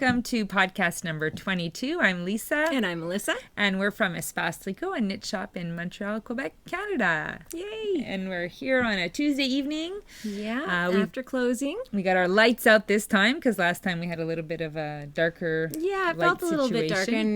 welcome to podcast number 22. I'm Lisa. And I'm Melissa. And we're from Espace Tricot, a knit shop in Montreal, Quebec, Canada. Yay! And we're here on a Tuesday evening. Yeah, after closing. We got our lights out this time because last time we had a little bit of a darker it felt a little bit darker. And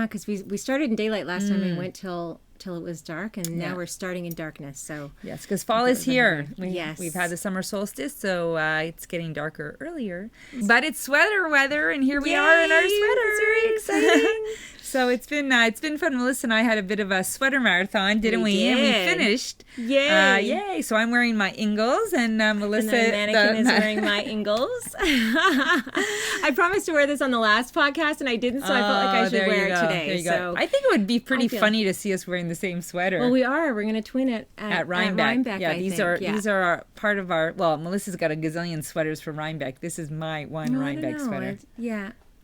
because we started in daylight last time. We went till it was dark, and now we're starting in darkness. So yes, because fall is here. Yes, we've had the summer solstice, so it's getting darker earlier. But it's sweater weather, and here we are in our sweaters. It's very exciting. So it's been fun. Melissa and I had a bit of a sweater marathon, didn't we? And we finished. Yay! Yay! So I'm wearing my Ingles, and Melissa, and the mannequin is wearing my Ingles. I promised to wear this on the last podcast, and I didn't, so I felt like I should wear it today. There you go. I think it would be pretty funny to see us wearing the same sweater. Well, we are. We're going to twin it at Rhinebeck. Yeah, these are part of our. Well, Melissa's got a gazillion sweaters from Rhinebeck. This is my one Rhinebeck sweater.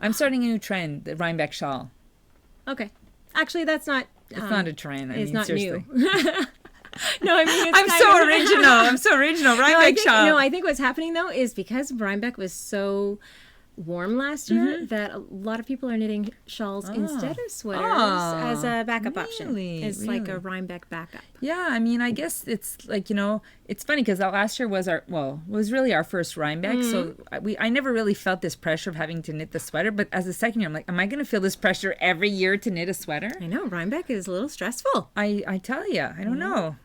I'm starting a new trend, the Rhinebeck shawl. Okay. Actually, that's not... It's not a trend. It's not seriously. new. No, I mean, I'm so original. Rhinebeck shawl. No, I think what's happening, though, is because Rhinebeck was so warm last year that a lot of people are knitting shawls instead of sweaters as a backup option. It's like a Rhinebeck backup. Yeah, I mean, I guess it's like, it's funny because last year was really our first Rhinebeck. So I never really felt this pressure of having to knit the sweater. But as a second year, I'm like, am I going to feel this pressure every year to knit a sweater? I know, Rhinebeck is a little stressful. I tell you, I don't know.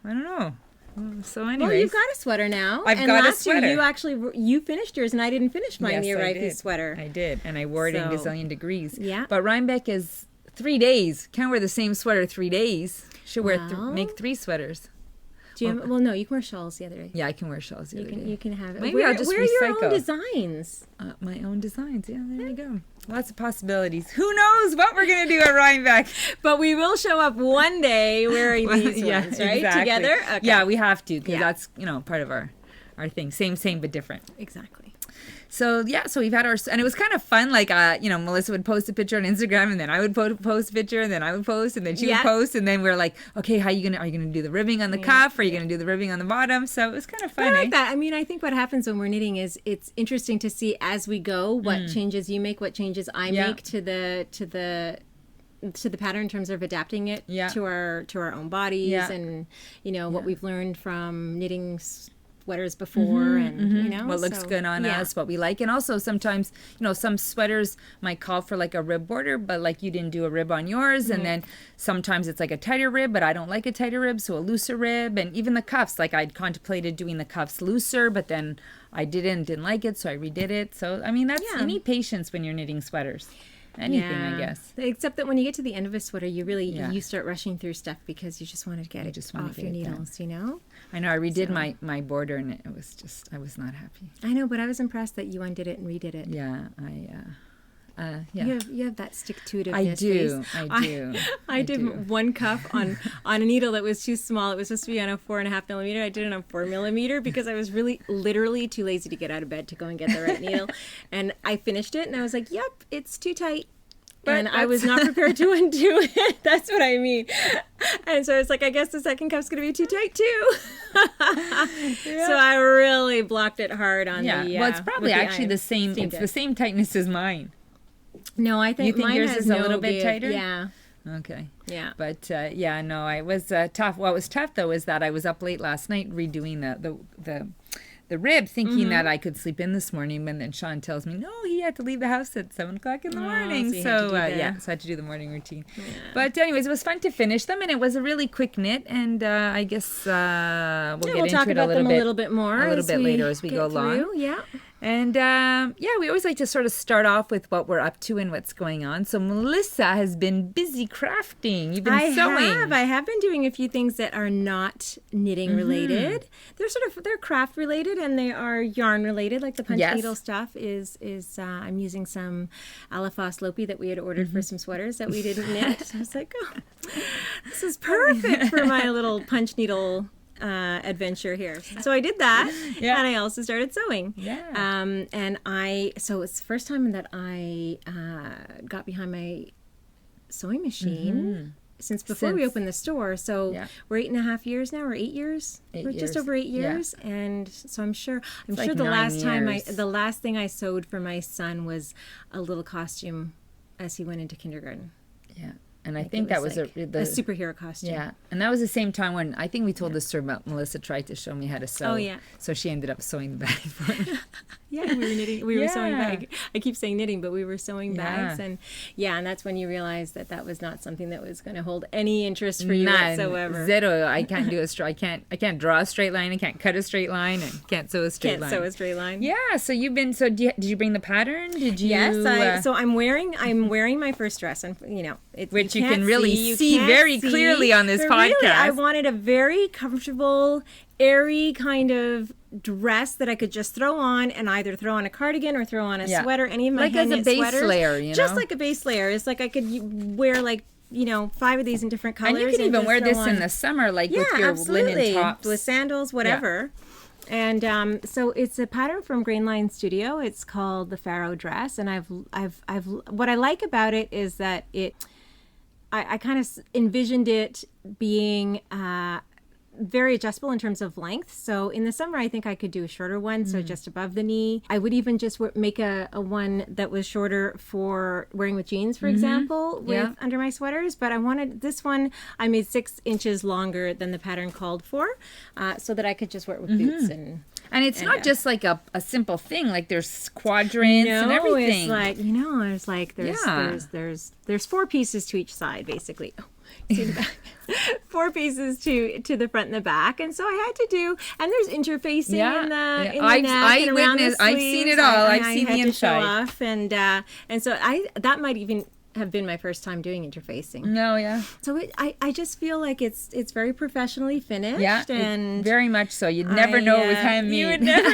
So anyway, well, you've got a sweater now. I've got a sweater. Year you finished yours, and I didn't finish mine. The Arrive sweater. I did, and I wore it in gazillion degrees. Yeah. But Rhinebeck is 3 days. Can't wear the same sweater 3 days. Should make 3 sweaters. Do you no, you can wear shawls the other day. Yeah, I can wear shawls the other day. You can have it. Maybe I'll just recycle. Your own designs. My own designs. Yeah, there you go. Lots of possibilities. Who knows what we're going to do at Rhinebeck? But we will show up one day wearing these ones, right? Exactly. Together? Okay. Yeah, we have to because that's, part of our thing. Same, but different. Exactly. So we've had and it was kind of fun. Like, Melissa would post a picture on Instagram, and then I would post a picture, and then I would post, and then she would post, and then we're like, okay, are you gonna do the ribbing on the cuff? Are you gonna do the ribbing on the bottom? So it was kind of fun. I like that. I mean, I think what happens when we're knitting is it's interesting to see as we go what changes you make, what changes I make to the pattern in terms of adapting it to our own bodies and what we've learned from knitting sweaters before and what looks good on us, what we like. And also sometimes some sweaters might call for like a rib border, but like you didn't do a rib on yours, and then sometimes it's like a tighter rib, but I don't like a tighter rib, so a looser rib. And even the cuffs, like I'd contemplated doing the cuffs looser, but then I didn't like it, so I redid it. So I mean, you need patience when you're knitting sweaters. Anything, I guess. Except that when you get to the end of a sweater, you really you start rushing through stuff because you just want to get it off your needles, I know, I redid my border, and it was just, I was not happy. I know, but I was impressed that you undid it and redid it. Yeah, You have that stick-to-itiveness. I do. I did one cuff on a needle that was too small. It was supposed to be on a 4.5 millimeter. I did it on 4 millimeter because I was really literally too lazy to get out of bed to go and get the right needle. And I finished it, and I was like, yep, it's too tight. And I was not prepared to undo it. That's what I mean. And so it's like, I guess the second cuff's going to be too tight too. So I really blocked it hard on the well, it's probably actually the same. It's the same tightness as mine. No, I think mine yours is a little bit tighter? Yeah. Okay. Yeah. But it was tough. What was tough though is that I was up late last night redoing the rib, thinking that I could sleep in this morning, and then Sean tells me, no, he had to leave the house at 7:00 in the morning. So I had to do the morning routine. Yeah. But anyways, it was fun to finish them, and it was a really quick knit, and I guess we'll talk about them a little bit more a little bit later as we go along. Yeah. And we always like to sort of start off with what we're up to and what's going on. So Melissa has been busy crafting. You've been sewing. I have been doing a few things that are not knitting related. They're craft related, and they are yarn related. Like the punch needle stuff is I'm using some Alafos Lopi that we had ordered for some sweaters that we didn't knit. I was like, this is perfect for my little punch needle adventure here. So I did that, and I also started sewing. So it's the first time that I got behind my sewing machine since before we opened the store. So we're 8.5 years now, or 8 years. We're just over 8 years, and so I'm sure like the last time years. the last thing I sewed for my son was a little costume as he went into kindergarten. Yeah. And I think that was like a superhero costume. Yeah. And that was the same time when I think we told this story about Melissa tried to show me how to sew. Oh, yeah. So she ended up sewing the bag for me. Yeah, we were knitting. We were sewing bags. I keep saying knitting, but we were sewing bags. And and that's when you realized that was not something that was going to hold any interest for you whatsoever. Zero. I can't do I can't draw a straight line. I can't cut a straight line. And can't sew a straight line. Can't sew a straight line. Yeah. So you've been. So did you bring the pattern? Did you? Yes. So I'm wearing my first dress, and which you can really see very clearly on this podcast. Really, I wanted a very comfortable, airy kind of dress that I could just throw on, and either throw on a cardigan or throw on a sweater. Any of my like as a base sweaters, layer, just like a base layer. It's like I could wear 5 of these in different colors. And you can even wear this in the summer, like with your linen tops, with sandals, whatever. Yeah. And so it's a pattern from Grainline Studio. It's called the Pharaoh dress, and I've what I like about it is that I kind of envisioned it being very adjustable in terms of length. So in the summer, I think I could do a shorter one, so just above the knee. I would even just make a one that was shorter for wearing with jeans, for example, under my sweaters. But I wanted this one, I made 6 inches longer than the pattern called for, so that I could just wear it with boots And it's not just like a simple thing. Like there's quadrants and everything. It's like there's 4 pieces to each side, basically. See the back. 4 pieces to the front and the back, and so I had to do. And there's interfacing in the neck and around the sleeves. I've seen it all. I've seen the inside. To show off, and so that might even have been my first time doing interfacing. No, yeah. So I just feel like it's very professionally finished. Yeah, and very much so. You'd never know it was handmade. You would never.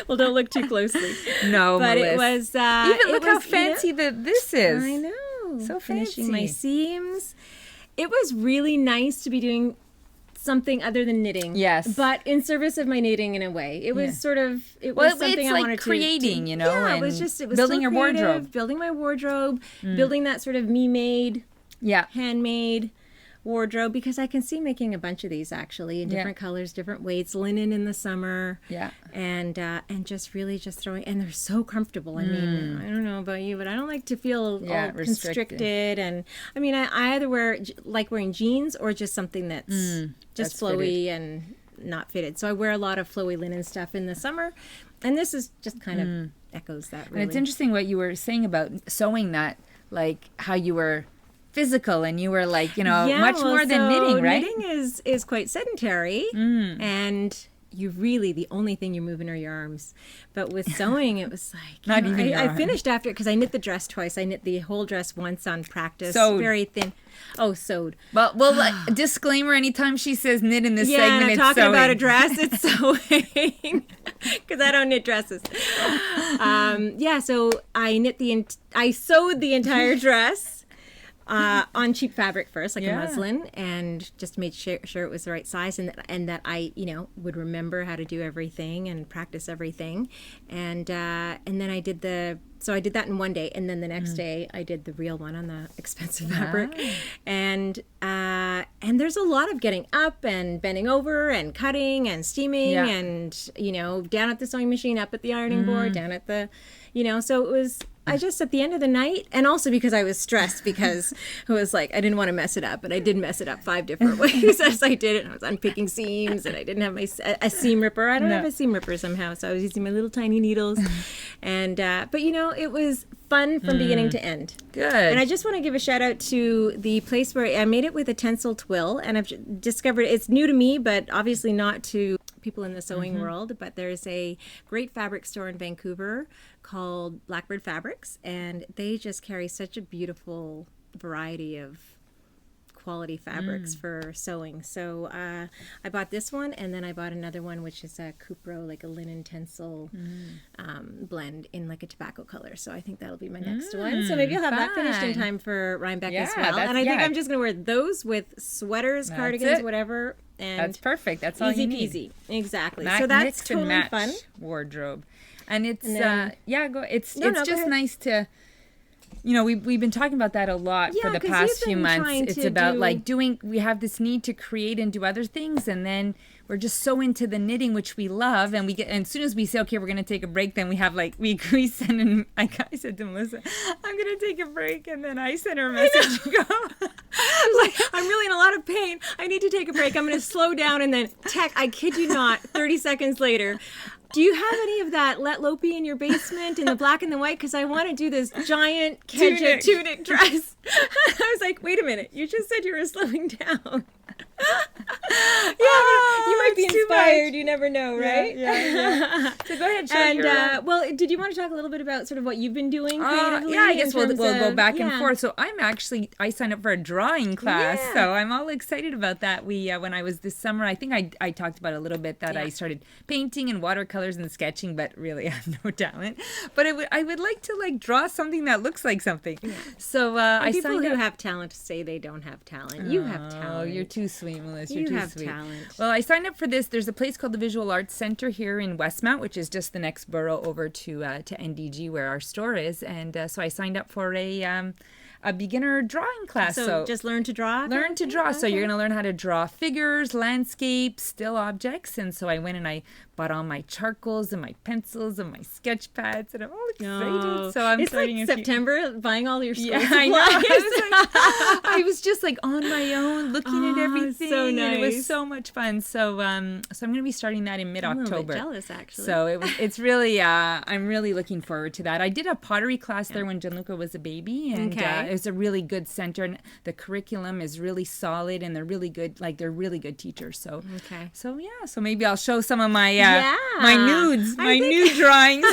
Well, don't look too closely. No, but Melissa. It was. Even look how fancy that this is. I know. So finishing my seams. It was really nice to be doing something other than knitting. Yes. But in service of my knitting in a way. It was sort of, something I wanted creating, to. Yeah, it was building your wardrobe. Building my wardrobe, building that sort of me-made, handmade wardrobe, because I can see making a bunch of these actually in different colors, different weights, linen in the summer. Yeah. And just really just throwing, and they're so comfortable. I mean, I don't know about you, but I don't like to feel all constricted. And I mean, I either like wearing jeans or just something that's just flowy fitted. And not fitted. So I wear a lot of flowy linen stuff in the summer, and this is just kind of echoes that really. And it's interesting what you were saying about sewing that, like how you were physical and you were like, much more than knitting, right? Knitting is quite sedentary, and you really, the only thing you're moving are your arms. But with sewing, it was like, I finished after, because I knit the dress twice. I knit the whole dress once on practice. Sewed. Very thin. Oh, sewed. Well, disclaimer, anytime she says knit in this segment, it's talking sewing. About a dress, it's sewing. Because I don't knit dresses. So I sewed the entire dress. On cheap fabric first, like a muslin, and just made sure it was the right size, and that I would remember how to do everything and practice everything, and then I did that in one day, and then the next day I did the real one on the expensive fabric, and there's a lot of getting up and bending over and cutting and steaming and down at the sewing machine, up at the ironing board, down at the so it was. I just, at the end of the night, and also because I was stressed, because it was like, I didn't want to mess it up, but I did mess it up 5 different ways as I did it. And I was unpicking seams, and I didn't have a seam ripper. I don't have a seam ripper somehow, so I was using my little tiny needles. And, but it was fun from beginning to end. Good. And I just want to give a shout out to the place where I made it with a Tencel twill, and I've discovered, it's new to me, but obviously not to people in the sewing world, but there's a great fabric store in Vancouver called Blackbird Fabrics, and they just carry such a beautiful variety of quality fabrics for sewing. So I bought this one, and then I bought another one, which is a Cupro, like a linen Tencel blend in like a tobacco color. So I think that'll be my next one. So maybe I'll have that finished in time for Rhinebeck as well. And I think I'm just going to wear those with sweaters, cardigans, whatever. And that's perfect. That's all you need. Easy peasy. Exactly. So that's totally fun. Wardrobe. And it's it's just nice to we've been talking about that a lot for the 'cause past you've few been months. trying It's to about do- we have this need to create and do other things, and then we're just so into the knitting, which we love, and and as soon as we say, okay, we're going to take a break, then we have we send in, I said to Melissa, I'm going to take a break, and then I sent her a message and go, I'm really in a lot of pain. I need to take a break. I'm going to slow down, and then I kid you not, 30 seconds later, do you have any of that Let Lopey in your basement in the black and the white? Because I want to do this giant tunic dress. I was like, wait a minute. You just said you were slowing down. You might be inspired. You never know, right? Yeah. So go ahead, share well, did you want to talk a little bit about sort of what you've been doing creatively? Yeah, I guess we'll go back and yeah. forth. So I signed up for a drawing class, Yeah. so I'm all excited about that. We when I was this summer, I think I talked about it a little bit that I started painting and watercolors and sketching, but really I have no talent. But I would like to draw something that looks like something. Yeah. So I people signed who up. have talent say they don't have talent. You have talent. Oh, you're too sweet, Melissa. You You're too have sweet. talent. Well, I signed up for this. There's a place called the Visual Arts Center here in Westmount, which is just the next borough over to NDG where our store is. And so I signed up for a beginner drawing class. So just learn to draw? Learn to draw. Okay. So you're going to learn how to draw figures, landscapes, still objects. And so I went and I bought all my charcoals and my pencils and my sketch pads, and I'm all excited. So I'm it's starting like September, buying all your school supplies. supplies. I was just on my own looking at everything. So nice. And it was so much fun. So I'm going to be starting that in mid-October. I'm a little bit jealous, actually. So it's really, I'm really looking forward to that. I did a pottery class there when Gianluca was a baby, and it was a really good center, and the curriculum is really solid, and they're really good, they're really good teachers. So, so maybe I'll show some of my my nude drawings.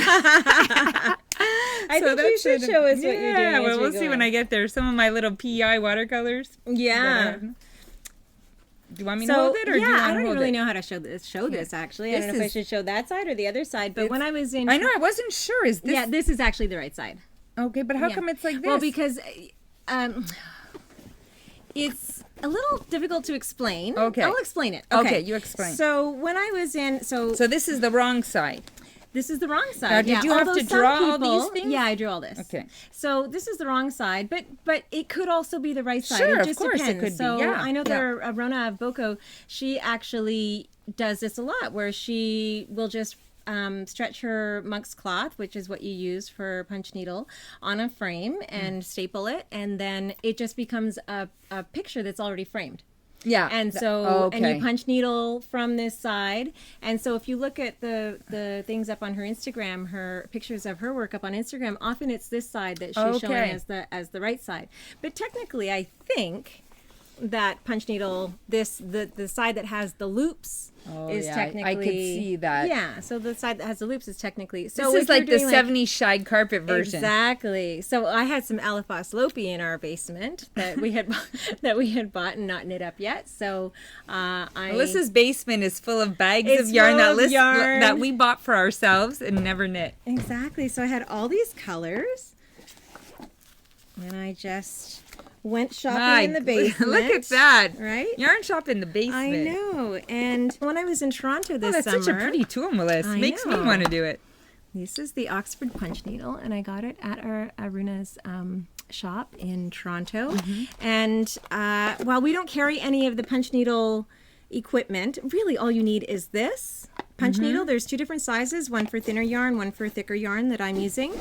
I think you should show us what you're doing. Yeah, well, we'll see when I get there. Some of my little PEI watercolors. Yeah. Do you want me to hold it, or do you want to hold it? I don't really know how to show this actually. I don't know if I should show that side or the other side. But when I was in... I know, I wasn't sure. Is this... Yeah, this is actually the right side. Okay, but how come it's like this? Well, because... it's a little difficult to explain. Okay. I'll explain it. Okay, you explain. So when I was in... So this is the wrong side. This is the wrong side. Now, did you have to draw all these things? Yeah, I drew all this. Okay. So this is the wrong side, but it could also be the right side. Sure, it just of course depends. it could so be. Yeah. I know there Rona of Boko, she actually does this a lot, where she will just stretch her monk's cloth, which is what you use for punch needle, on a frame and staple it, and then it just becomes a picture that's already framed. Yeah. And so, and you punch needle from this side. And so if you look at the things up on her Instagram, her pictures of her work up on Instagram, often it's this side that she's showing as the right side. But technically, I think that punch needle, the side that has the loops is technically... I could see that. Yeah, so the side that has the loops is technically... So this is like the 70s shag carpet version. Exactly. So I had some Aliphos Lopi in our basement that we had bought and not knit up yet. So Melissa's basement is full of bags of yarn that we bought for ourselves and never knit. Exactly. So I had all these colors, and I just went shopping in the basement. Look at that. Right? Yarn shop in the basement. I know. And when I was in Toronto this summer... that's such a pretty tool, Melissa. Makes me want to do it. This is the Oxford punch needle, and I got it at our Aruna's shop in Toronto. Mm-hmm. And while we don't carry any of the punch needle equipment, really all you need is this punch needle. There's two different sizes, one for thinner yarn, one for thicker yarn that I'm using,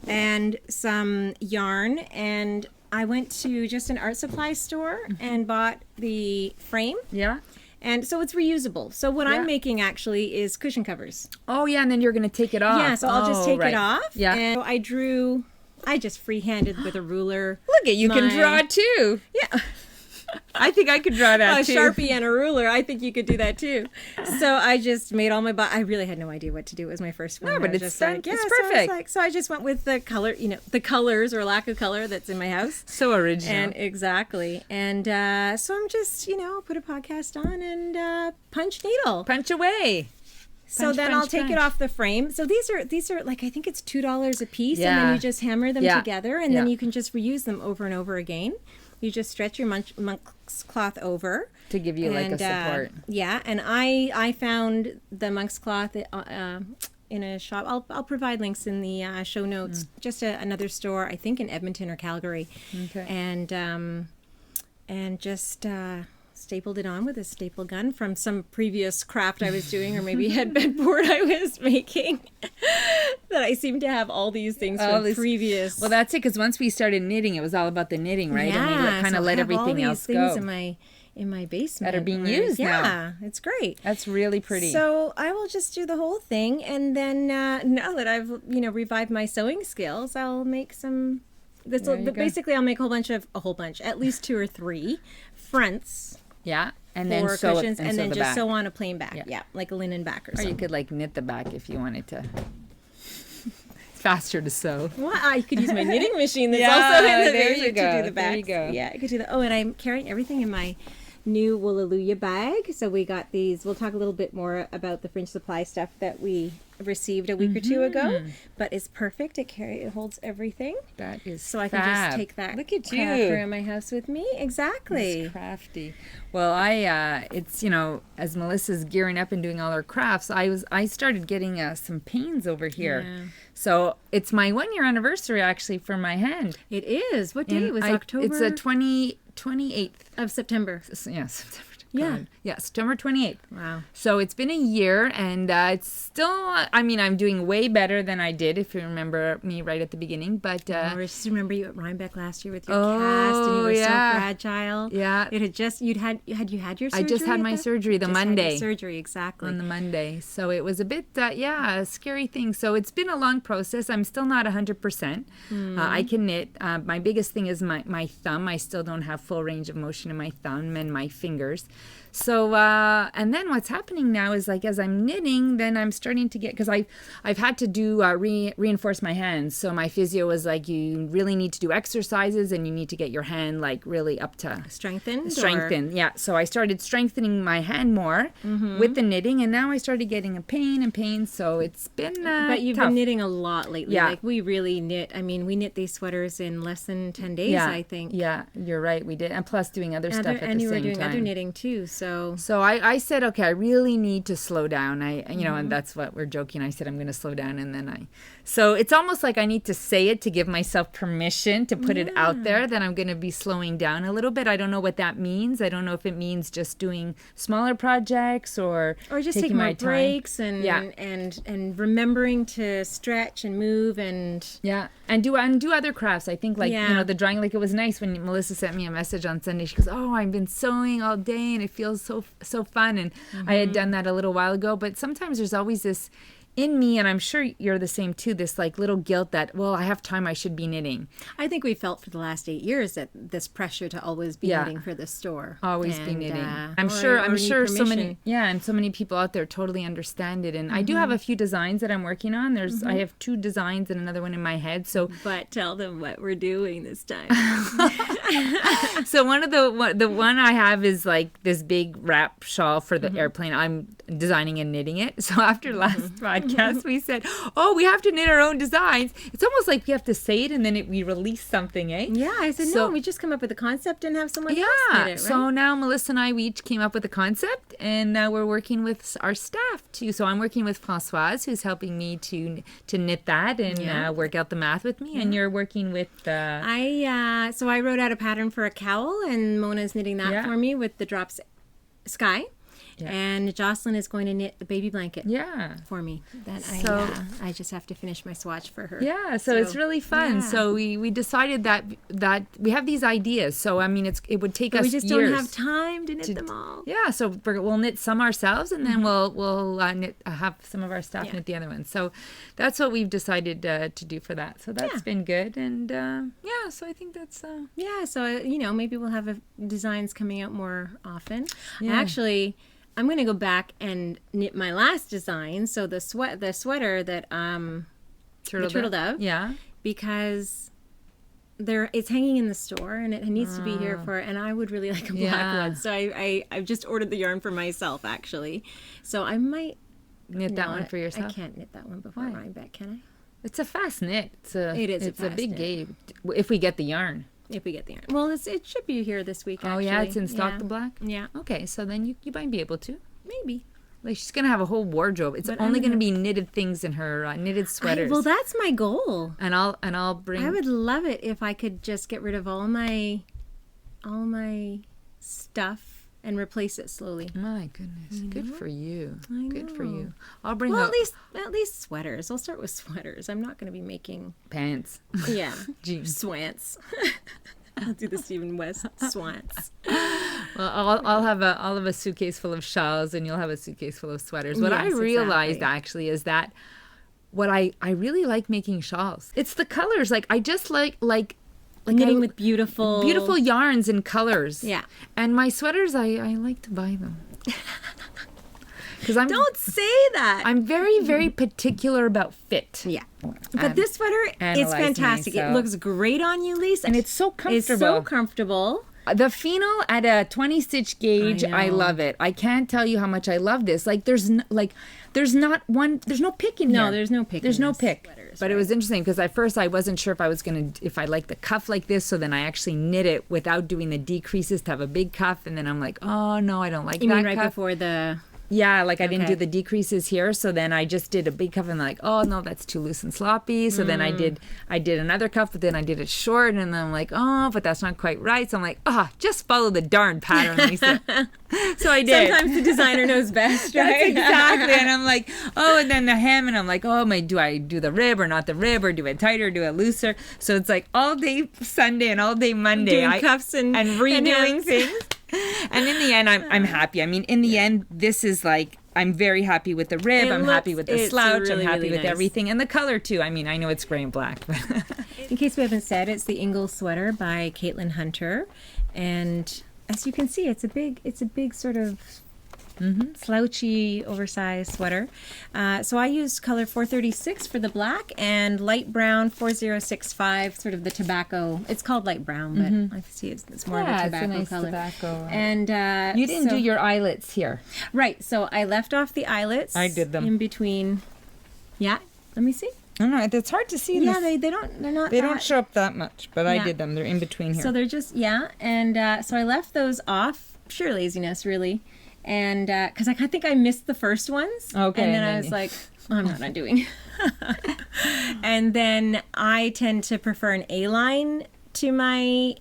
and some yarn. And I went to just an art supply store and bought the frame. Yeah. And so it's reusable. So what I'm making actually is cushion covers. Oh, yeah, and then you're going to take it off. Yeah, so I'll just take it off. Yeah. And so I just freehanded with a ruler. Look at you can draw too. Yeah. I think I could draw that too. A Sharpie and a ruler. I think you could do that too. So I just made all my I really had no idea what to do. It was my first one. No, but it's perfect. So I just went with the color, the colors or lack of color that's in my house. So original. And exactly. And so I'm just, put a podcast on and punch needle. Punch away. So then I'll take it off the frame. So these are like, I think it's $2 a piece, and then you just hammer them together, and then you can just reuse them over and over again. You just stretch your monk's cloth over to give you like a support. Yeah, and I found the monk's cloth in a shop. I'll provide links in the show notes. Just another store, I think in Edmonton or Calgary. Okay. And just stapled it on with a staple gun from some previous craft I was doing, or maybe headboard I was making. That I seem to have all these things from previous. Well, that's it, because once we started knitting, it was all about the knitting, right? Yeah, and we kind of let everything else go. In my basement that are being used now. Yeah, it's great. That's really pretty. So I will just do the whole thing, and then now that I've revived my sewing skills, I'll make some. Basically, I'll make a whole bunch, at least 2 or 3 fronts. Yeah, and then sew cushions, and then just back. sew on a plain back. Yeah, like a linen back or something. Or you could like knit the back if you wanted to. It's faster to sew. Well, I could use my knitting machine. That's Yeah, also in the there basic you go. to do the back. There you go. Yeah, I could do that. Oh, and I'm carrying everything in my new Woolalooya bag. So we got these. We'll talk a little bit more about the fringe supply stuff that we received a week or 2 ago. But it's perfect. It holds everything. That is so I can just take that. Look at you around my house with me. Exactly. That's crafty. Well, it's as Melissa's gearing up and doing all her crafts, I started getting some pains over here. Yeah. So it's my 1-year anniversary actually for my hand. It is. What date was October? It's the 28th of September. Yeah, September. Yeah. Yeah, September 28th. Wow. So it's been a year, and it's still, I'm doing way better than I did, if you remember me right at the beginning. But I just remember you at Rhinebeck last year with your cast, and you were so fragile. Yeah. It had just, you had your surgery? I just had my surgery the Monday. Surgery, exactly. On the Monday. So it was a bit, a scary thing. So it's been a long process. I'm still not 100%. I can knit. My biggest thing is my thumb. I still don't have full range of motion in my thumb and my fingers. So, and then what's happening now is as I'm knitting, then I'm starting to get, because I've had to do, reinforce my hands. So my physio was you really need to do exercises and you need to get your hand really up to strengthen. Yeah. So I started strengthening my hand more with the knitting, and now I started getting a pain. So it's been, but you've tough. been knitting a lot lately. Yeah. We really knit. We knit these sweaters in less than 10 days, I think. Yeah, you're right. We did. And plus doing other stuff at the same time. And you were doing other knitting too. So I said, okay, I really need to slow down. And that's what we're joking. I said, I'm going to slow down. And then so it's almost like I need to say it to give myself permission to put it out there that I'm going to be slowing down a little bit. I don't know what that means. I don't know if it means just doing smaller projects or just taking taking my more breaks and remembering to stretch and move and do other crafts. I think the drawing, it was nice when Melissa sent me a message on Sunday. She goes, oh, I've been sewing all day and it feels so fun. And I had done that a little while ago, but sometimes there's always this in me, and I'm sure you're the same too, this little guilt that, well, I have time, I should be knitting. I think we felt for the last 8 years that this pressure to always be knitting for the store. Always be knitting. I'm sure so many people out there totally understand it. And I do have a few designs that I'm working on. I have 2 designs and another one in my head. But tell them what we're doing this time. So one of the one I have is this big wrap shawl for the airplane. I'm designing and knitting it. So after last podcast, we said, oh, we have to knit our own designs. It's almost like we have to say it and then we release something, eh? Yeah, I said, no, we just come up with a concept and have someone else knit it, right? So now Melissa and I, we each came up with a concept, and we're working with our staff too. So I'm working with Françoise, who's helping me to knit that and work out the math with me, and you're working with... So I wrote out a pattern for a cowl, and Mona's knitting that for me with the Drops Sky. Yeah. And Jocelyn is going to knit the baby blanket for me. I just have to finish my swatch for her. Yeah, so it's really fun. Yeah. So we decided that we have these ideas. So, it would take us years. We just don't have time to knit them all. Yeah, so we'll knit some ourselves, and then we'll have some of our staff knit the other ones. So that's what we've decided to do for that. So that's been good. And so I think that's... so, maybe we'll have designs coming out more often. Yeah. Actually... I'm going to go back and knit my last design. So the sweater that Turtle Dove. Yeah. Because it's hanging in the store and it needs to be here and I would really like a black one. So I've just ordered the yarn for myself actually. So I might knit that one for yourself. I can't knit that one before Rhinebeck, can I? It's a fast knit. It's a big game if we get the yarn. If we get the yarn. Well, it should be here this week, actually. Oh, yeah? It's in stock, the black? Yeah. Okay, so then you might be able to. Maybe. Like she's gonna have a whole wardrobe. It's But only I'm gonna be knitted things in her knitted sweaters. Well, that's my goal. and I'll bring. I would love it if I could just get rid of all my stuff and replace it slowly. My goodness, good for you. I Good for know. you. I'll bring Well, up at least sweaters. I'll start with sweaters. I'm not going to be making pants. yeah Jeans. swants. I'll do the Stephen West swants. Well, I'll have a suitcase full of shawls, and you'll have a suitcase full of sweaters. What I Yes, realized exactly. actually is that what I really like making shawls. It's the colors. Like I just like Knitting with beautiful yarns and colors. Yeah. And my sweaters, I like to buy them. Because Don't say that. I'm very, very particular about fit. Yeah. But this sweater is analyze fantastic. It myself. looks great on you, Lisa. And it's so comfortable. It's so comfortable. The Phenol at a 20 stitch gauge, I know. love it. I can't tell you how much I love this. Like there's no pick in here. No, there's no pick. There's in no this pick. sweaters, But it was interesting because at first I wasn't sure if I like the cuff like this, so then I actually knit it without doing the decreases to have a big cuff, and then I'm like, oh no, I don't like You that mean right cuff. before the... Yeah, like I didn't Okay. do the decreases here, so then I just did a big cuff, and like, oh no, that's too loose and sloppy. So then I did another cuff, but then I did it short, and then I'm like, oh, but that's not quite right. So I'm like, just follow the darn pattern, Lisa. So I did. Sometimes the designer knows best, right? That's exactly. And I'm like, oh, and then the hem, and I'm like, oh, do I do the rib or not the rib, or do it tighter, do it looser? So it's like all day Sunday and all day Monday, Doing cuffs and redoing hems. things. And in the end, I'm happy. I mean, in the end, this is like, I'm very happy with the rib. I'm happy with the it's slouch. really, I'm happy really with nice. everything. And the color, too. I mean, I know it's gray and black. But In case we haven't said, it's the Ingles sweater by Caitlin Hunter. And as you can see, it's a big sort of slouchy, oversized sweater. So I used color 436 for the black and light brown 4065, sort of the tobacco. It's called light brown, but I see it's more of a tobacco color. tobacco. And You didn't do your eyelets here. right. So I left off the eyelets. I did them. in between. Yeah. Let me see. I don't know. It's hard to see. Yeah, they don't. They're not. They that- don't show up that much, but I Yeah. did them. They're in between here. So they're just and so I left those off. Pure laziness, really, and because I think I missed the first ones. Okay, and then and I then was you- like, I'm not doing. And then I tend to prefer an A-line to my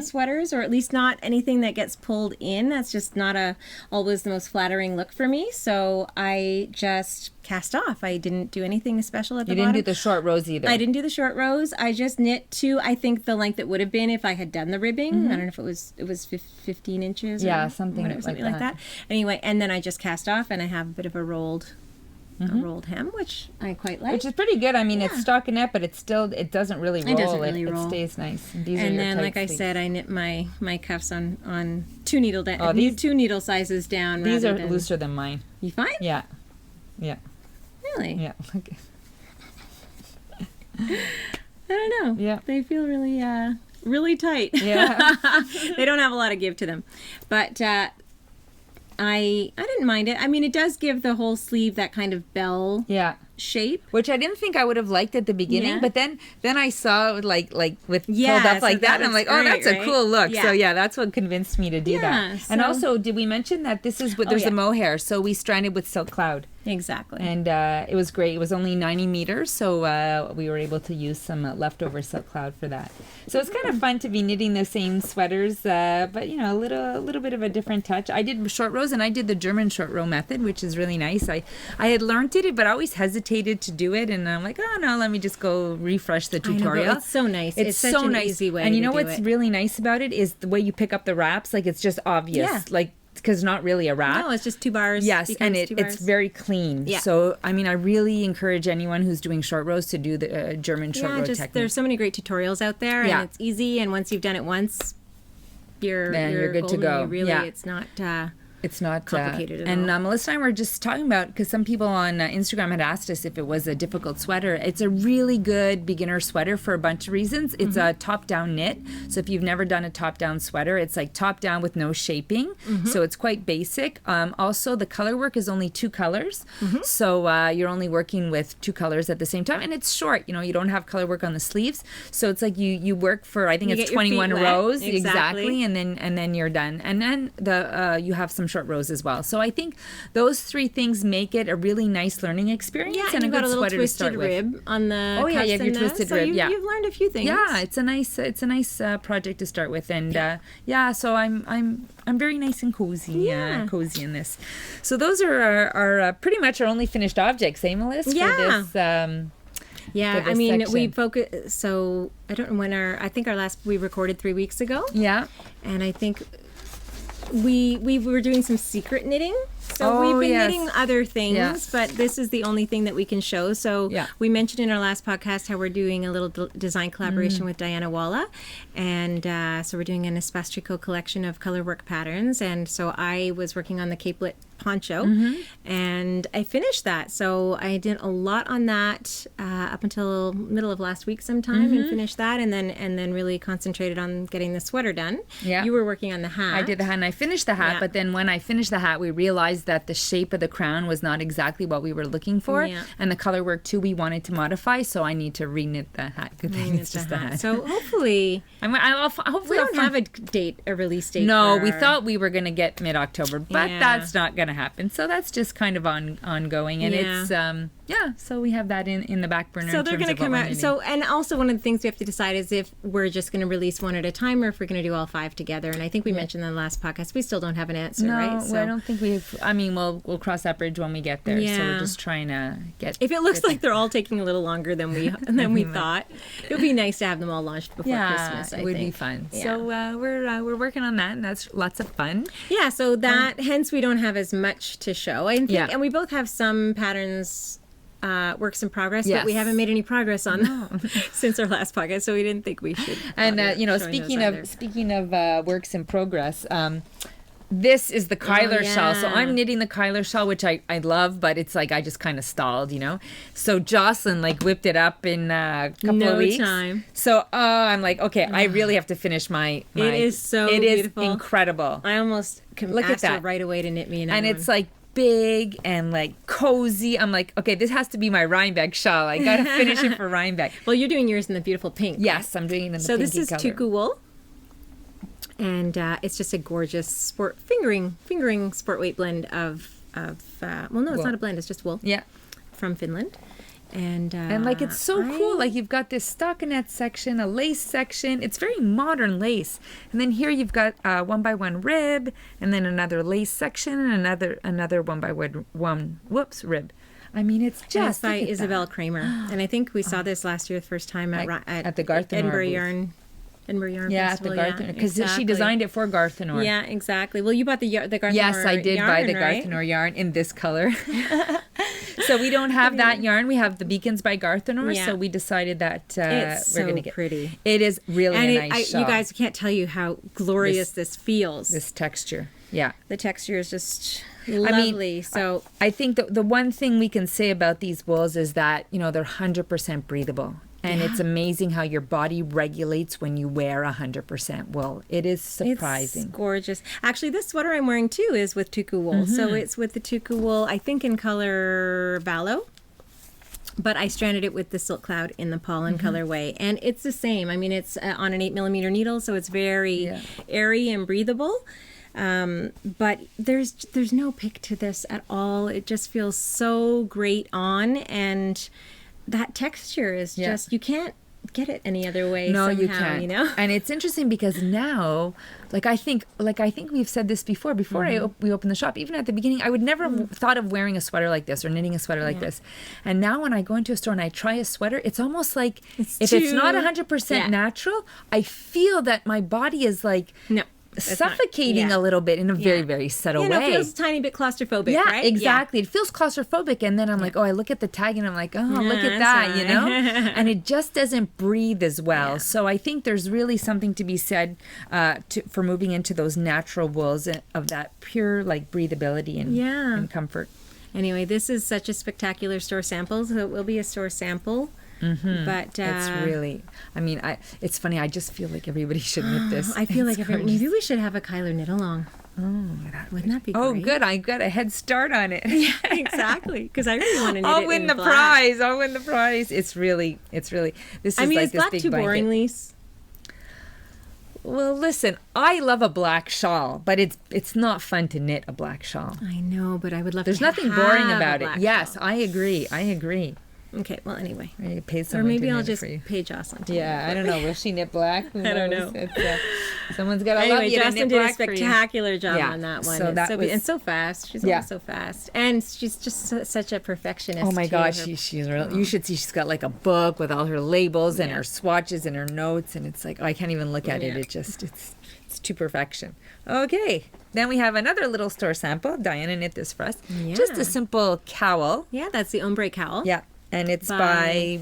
sweaters, or at least not anything that gets pulled in. That's just not always the most flattering look for me. So I just cast off. I didn't do anything special at the you bottom. didn't do the short rows either. I didn't do the short rows. I just knit to, I think, the length it would have been if I had done the ribbing. I don't know if it was 15 inches. Yeah, or something whatever, like like that. that. Anyway, and then I just cast off, and I have a bit of a rolled hem, which I quite like. Which is pretty good. I mean, it's stockinette, but it doesn't really roll. It doesn't really roll. It stays nice. And, these are and your then, tight like I sleeves. said, I knit my cuffs on two needle these- two needle sizes down. These are rather than, looser than mine. You find? Yeah. Yeah. Really? Yeah. Okay. I don't know. Yeah. They feel really really tight. Yeah. They don't have a lot of give to them, but I didn't mind it. I mean, it does give the whole sleeve that kind of bell Yeah. shape. Which I didn't think I would have liked at the beginning, Yeah. but then I saw it like with Yeah, pulled up so like that that, and I'm like, looks oh, great, that's a right? cool look. Yeah. So yeah, that's what convinced me to do Yeah, that. And so- also, did we mention that this is what there's yeah. the mohair? So we stranded with silk cloud, Exactly. and it was great. It was only 90 meters, so we were able to use some leftover silk cloud for that. So it's kind of fun to be knitting the same sweaters, but you know, a little bit of a different touch. I did short rows, and I did the German short row method, which is really nice. I had learned it, but I always hesitated to do it, and I'm like, oh no, let me just go refresh the I know, tutorial. but it's so nice. It's such so an nice. easy way and you to know do what's it. really nice about it is the way you pick up the wraps. Like it's just obvious, Yeah. like because not really a wrap. No, it's just 2 bars. Yes, and becomes 2 it's bars. very clean. Yeah. So, I mean, I really encourage anyone who's doing short rows to do the German short row technique. There's so many great tutorials out there, Yeah. and it's easy. And once you've done it once, Then you're good to golden. go. You really, Yeah. it's not. It's not complicated at and all. Melissa and I were just talking about, because some people on Instagram had asked us if it was a difficult sweater. It's a really good beginner sweater for a bunch of reasons. It's a top-down knit, so if you've never done a top-down sweater, it's like top-down with no shaping, so it's quite basic. Also, the color work is only 2 colors, so you're only working with 2 colors at the same time, and it's short. You know, you don't have color work on the sleeves, so it's like you work for, I think You it's get your feet 21 wet. rows Exactly. and then you're done. And then you have some short rows as well. So I think those 3 things make it a really nice learning experience, Yeah, and you've a got good a little sweater to start twisted with. rib on the Oh yeah, cuffs you have your and twisted so rib. you've learned a few things. Yeah, it's a nice project to start with, and so I'm very nice and cozy, cozy in this. So those are our pretty much our only finished objects, Melissa? Yeah. For this, Yeah, for I this mean, section. we focus. So I don't know when I think our last we recorded 3 weeks ago, Yeah. and I think we were doing some secret knitting. So we've been knitting other things, but this is the only thing that we can show. So we mentioned in our last podcast how we're doing a little design collaboration with Diana Walla. And so we're doing an Espace Tricot collection of colorwork patterns. And so I was working on the capelet poncho and I finished that. So I did a lot on that up until middle of last week sometime and finished that and then really concentrated on getting the sweater done. Yeah. You were working on the hat. I did the hat and I finished the hat, but then when I finished the hat, we realized that the shape of the crown was not exactly what we were looking for. Yeah. And the color work too, we wanted to modify, so I need to re-knit the hat. Good thing it's just the hat. So hopefully, hopefully we don't have a release date. No, for we our- thought we were going to get mid-October, but that's not going to happen. So that's just kind of ongoing, and it's so we have that in the back burner. So they're going to come out. So, and also one of the things we have to decide is if we're just going to release one at a time or if we're going to do all 5 together. And I think we mentioned in the last podcast, we still don't have an answer, right? So I don't think we've. I mean, we'll cross that bridge when we get there. So we're just trying to get. If it looks like they're all taking a little longer than we thought, it would be nice to have them all launched before Christmas. It would be fun. Yeah. So we're working on that, and that's lots of fun. Yeah. So that hence we don't have as much to show. I think, and we both have some patterns. Works in progress, but we haven't made any progress on them since our last podcast, so we didn't think we should. And speaking of works in progress, this is the Kyler shawl. So I'm knitting the Kyler shawl, which I love, but it's like I just kind of stalled, So Jocelyn whipped it up in a couple of weeks. Time. So I'm like, okay, I really have to finish my It is so beautiful. It is incredible. I almost asked her right away to knit me another and it's one. like big and like cozy. I'm like, okay, this has to be my Rhinebeck shawl. I gotta finish it for Rhinebeck. Well, you're doing yours in the beautiful pink. Yes, I'm doing it in the so pinky this is color. Tuku wool, and it's just a gorgeous fingering sport weight blend of well, no, it's not a blend. It's just wool. Yeah, from Finland. And like it's so cool. Like you've got this stockinette section, a lace section. It's very modern lace. And then here you've got 1x1 rib, and then another lace section, and another 1x1 rib. I mean, it's just by Isabel Kramer. And I think we saw this last year the first time at the Garth Edinburgh Yarn. Edinburgh Yarn Festival. At the Garth, because she designed it for Garthenor. Yeah, exactly. Well, you bought the Garthenor Yes, I did yarn, buy the right? Garthenor yarn in this color. So we don't have that yarn. We have the Beacons by Garthenor. Yeah. So we decided that it's we're going to so get pretty. It is really a nice shawl. You guys can't tell you how glorious this feels. This texture. Yeah. The texture is just lovely. I think the one thing we can say about these wools is that, they're 100% breathable. And it's amazing how your body regulates when you wear 100% wool. It is surprising. It's gorgeous. Actually, this sweater I'm wearing too is with Tuku wool. So it's with the Tuku wool, I think in color Valo. But I stranded it with the Silk Cloud in the pollen colorway. And it's the same. I mean, it's on an 8mm needle, so it's very airy and breathable. But there's no pick to this at all. It just feels so great on, and that texture is just, you can't get it any other way. No, somehow, you can't. And it's interesting because now, I think we've said this before we opened the shop. Even at the beginning, I would never thought of wearing a sweater like this or knitting a sweater like this. And now when I go into a store and I try a sweater, it's almost like if it's not 100% natural, I feel that my body is suffocating a little bit in a very, very subtle way. It feels a tiny bit claustrophobic, right? Exactly. It feels claustrophobic, and then I'm like, I look at the tag and I'm like, look at that, and it just doesn't breathe as well. So I think there's really something to be said for moving into those natural wools of that pure breathability and comfort. Anyway, this is such a spectacular store sample, so it will be a store sample. But it's really, it's funny. I just feel like everybody should knit this. I feel maybe we should have a Kyler knit along. Wouldn't that be great? Oh, good. I got a head start on it. Yeah, exactly. Because I really want to knit I'll it win in the black. prize. I'll win the prize. It's really, this is is this black big too blanket. boring, Lise? Well, listen, I love a black shawl, but it's not fun to knit a black shawl. I know, but I would love There's to nothing have boring a about it. black Yes, shawl. I agree. Okay, well, anyway. You pay Or someone maybe to I'll knit it just for you. pay Jocelyn to Yeah, I don't know. Will she knit black? Who I don't knows? know. Someone's got to love Anyway, you to Jocelyn knit did a black for you. spectacular job Yeah. on that one. So It's that so was- and so fast. She's Yeah. always so fast, and she's just such a perfectionist. Oh my too. gosh, Her- she's real. You should see. She's got like a book with all her labels and Yeah. her swatches and her notes, and it's like I can't even look at it. Yeah. It's to perfection. Okay, then we have another little store sample. Diana knit this for us. Just Yeah. a simple cowl. Yeah, that's the ombre cowl. Yeah, and it's by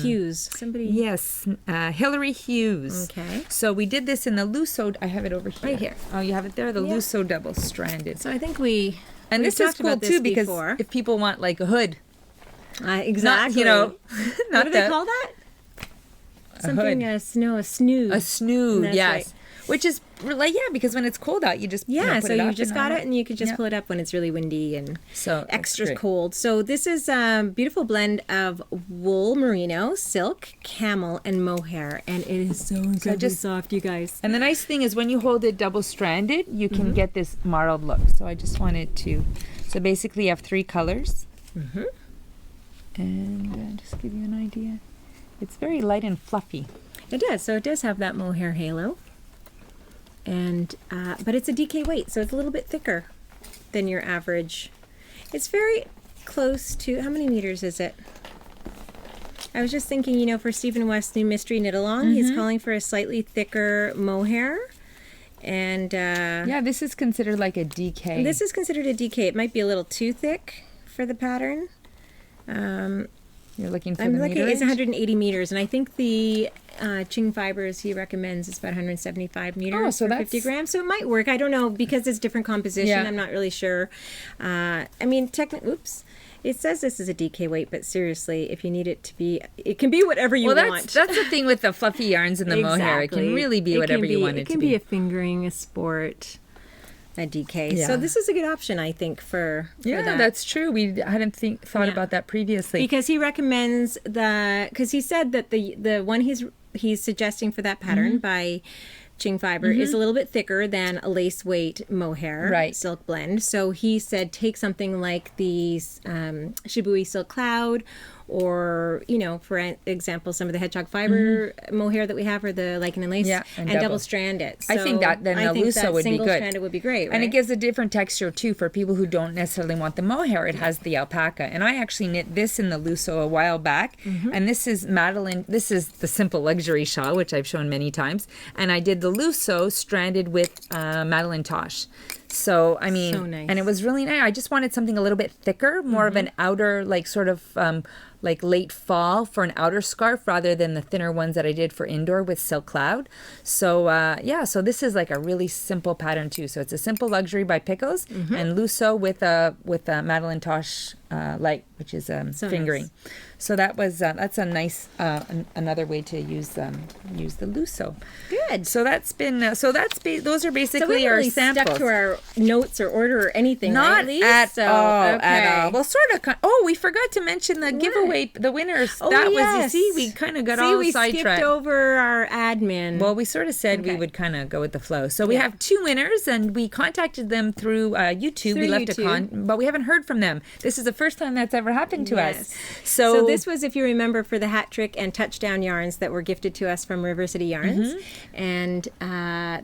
Hughes. Somebody. yes, Hillary Hughes. Okay. So we did this in the Lusso. I have it over here. Right here. Oh, you have it there. The Yeah. Lusso double stranded. So I think we. And we've this is talked cool about this too because before. if people want like a hood, Exactly. not what do they the- call that? a Something hood. a snooze. A snood, That's yes. right. Which is like because when it's cold out, you just Yeah, put so it you up just and got on it, and you could just Yeah. pull it up when it's really windy and So that's extra great. cold. So this is a beautiful blend of wool, merino, silk, camel, and mohair, and it is so incredibly just- soft, you guys. And the nice thing is when you hold it double stranded, you can get this marled look. So I just wanted to. So basically, you have 3 colors, and just give you an idea. It's very light and fluffy. It does. So it does have that mohair halo, and but it's a DK weight, so it's a little bit thicker than your average. It's very close to how many meters is it? I was just thinking, for Stephen West's new mystery knit along, he's calling for a slightly thicker mohair, and Yeah, this is considered like a DK. this is considered a DK. It might be a little too thick for the pattern. You're looking for I'm the looking. meterage? It's 180 meters, and I think the Ching Fibers he recommends is about 175 meters Oh, so for 50 that's- grams. So it might work. I don't know because it's different composition. Yeah. I'm not really sure. I mean, oops. It says this is a DK weight, but seriously, if you need it to be, it can be whatever you Well, want. that's the thing with the fluffy yarns and the mohair. It can really be whatever you want it to can be. be a fingering, a sport, a DK. Yeah. So this is a good option, I think, for Yeah, that. that's true. We hadn't thought Yeah. about that previously. Because he recommends because he said that the one he's suggesting for that pattern by Ching Fiber is a little bit thicker than a lace weight mohair Right. silk blend. So he said take something like the Shibui Silk Cloud, or for example some of the hedgehog fiber mohair that we have, or the lichen and lace, Yeah, and and double strand it. I think that then I the think Lusso that would be single good. stranded would be great, And it right? gives a different texture too for people who don't necessarily want the mohair. It has the alpaca. And I actually knit this in the Lusso a while back. And this is Madeline. This is the simple luxury shawl, which I've shown many times. And I did the Lusso stranded with Madeline Tosh. So, I mean, So nice. and it was really nice. I just wanted something a little bit thicker, more of an outer, like sort of like late fall for an outer scarf rather than the thinner ones that I did for indoor with Silk Cloud. So so this is like a really simple pattern too. So it's a simple luxury by Pickles and Lusso with Madeline Tosh light, which is So fingering. nice. So that's a nice another way to use the Lusso. Good. So that's been those are So we basically haven't our really samples. stuck to our notes or order or anything, Not right, Lee? at So, all. At okay. all. Well, sort of. Oh, we forgot to mention the giveaway, the winners. Oh, that yes. was, you see, we kind of got See, all we sidetracked. skipped over our admin. Well, we sort of said we Okay. would kind of go with the flow. So we Yeah. have 2 winners, and we contacted them through YouTube. Through we left YouTube. but we haven't heard from them. This is the first time that's ever happened to us. Yes. So, So this was, if you remember, for the hat trick and touchdown yarns that were gifted to us from River City Yarns, and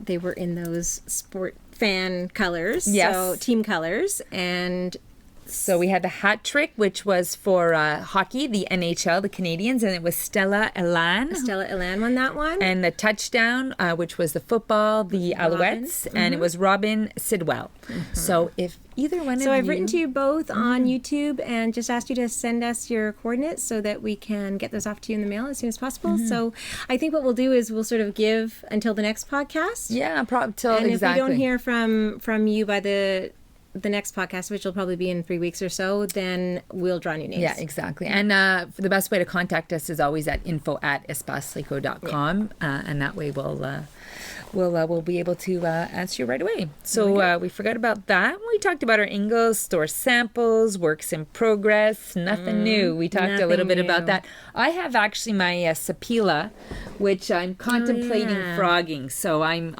they were in those sport fan colors, Yes. so team colors, and So we had the hat trick, which was for hockey, the NHL, the Canadians, and it was Stella Elan. Stella Elan won that one. And the touchdown, which was the football, the Alouettes, and it was Robin Sidwell. So if either one of you... So I've written to you both on YouTube and just asked you to send us your coordinates so that we can get those off to you in the mail as soon as possible. So I think what we'll do is we'll sort of give until the next podcast. Yeah, till And exactly. if we don't hear from you by the the next podcast, which will probably be in 3 weeks or so, then we'll draw new names. Yeah, exactly. And the best way to contact us is always at info@espacetricot.com, and that way we'll be able to answer you right away. So we forgot about that. We talked about our Ingles, store samples, works in progress, nothing new. We talked a little bit about that. I have actually my Sapila, which I'm contemplating frogging. So I'm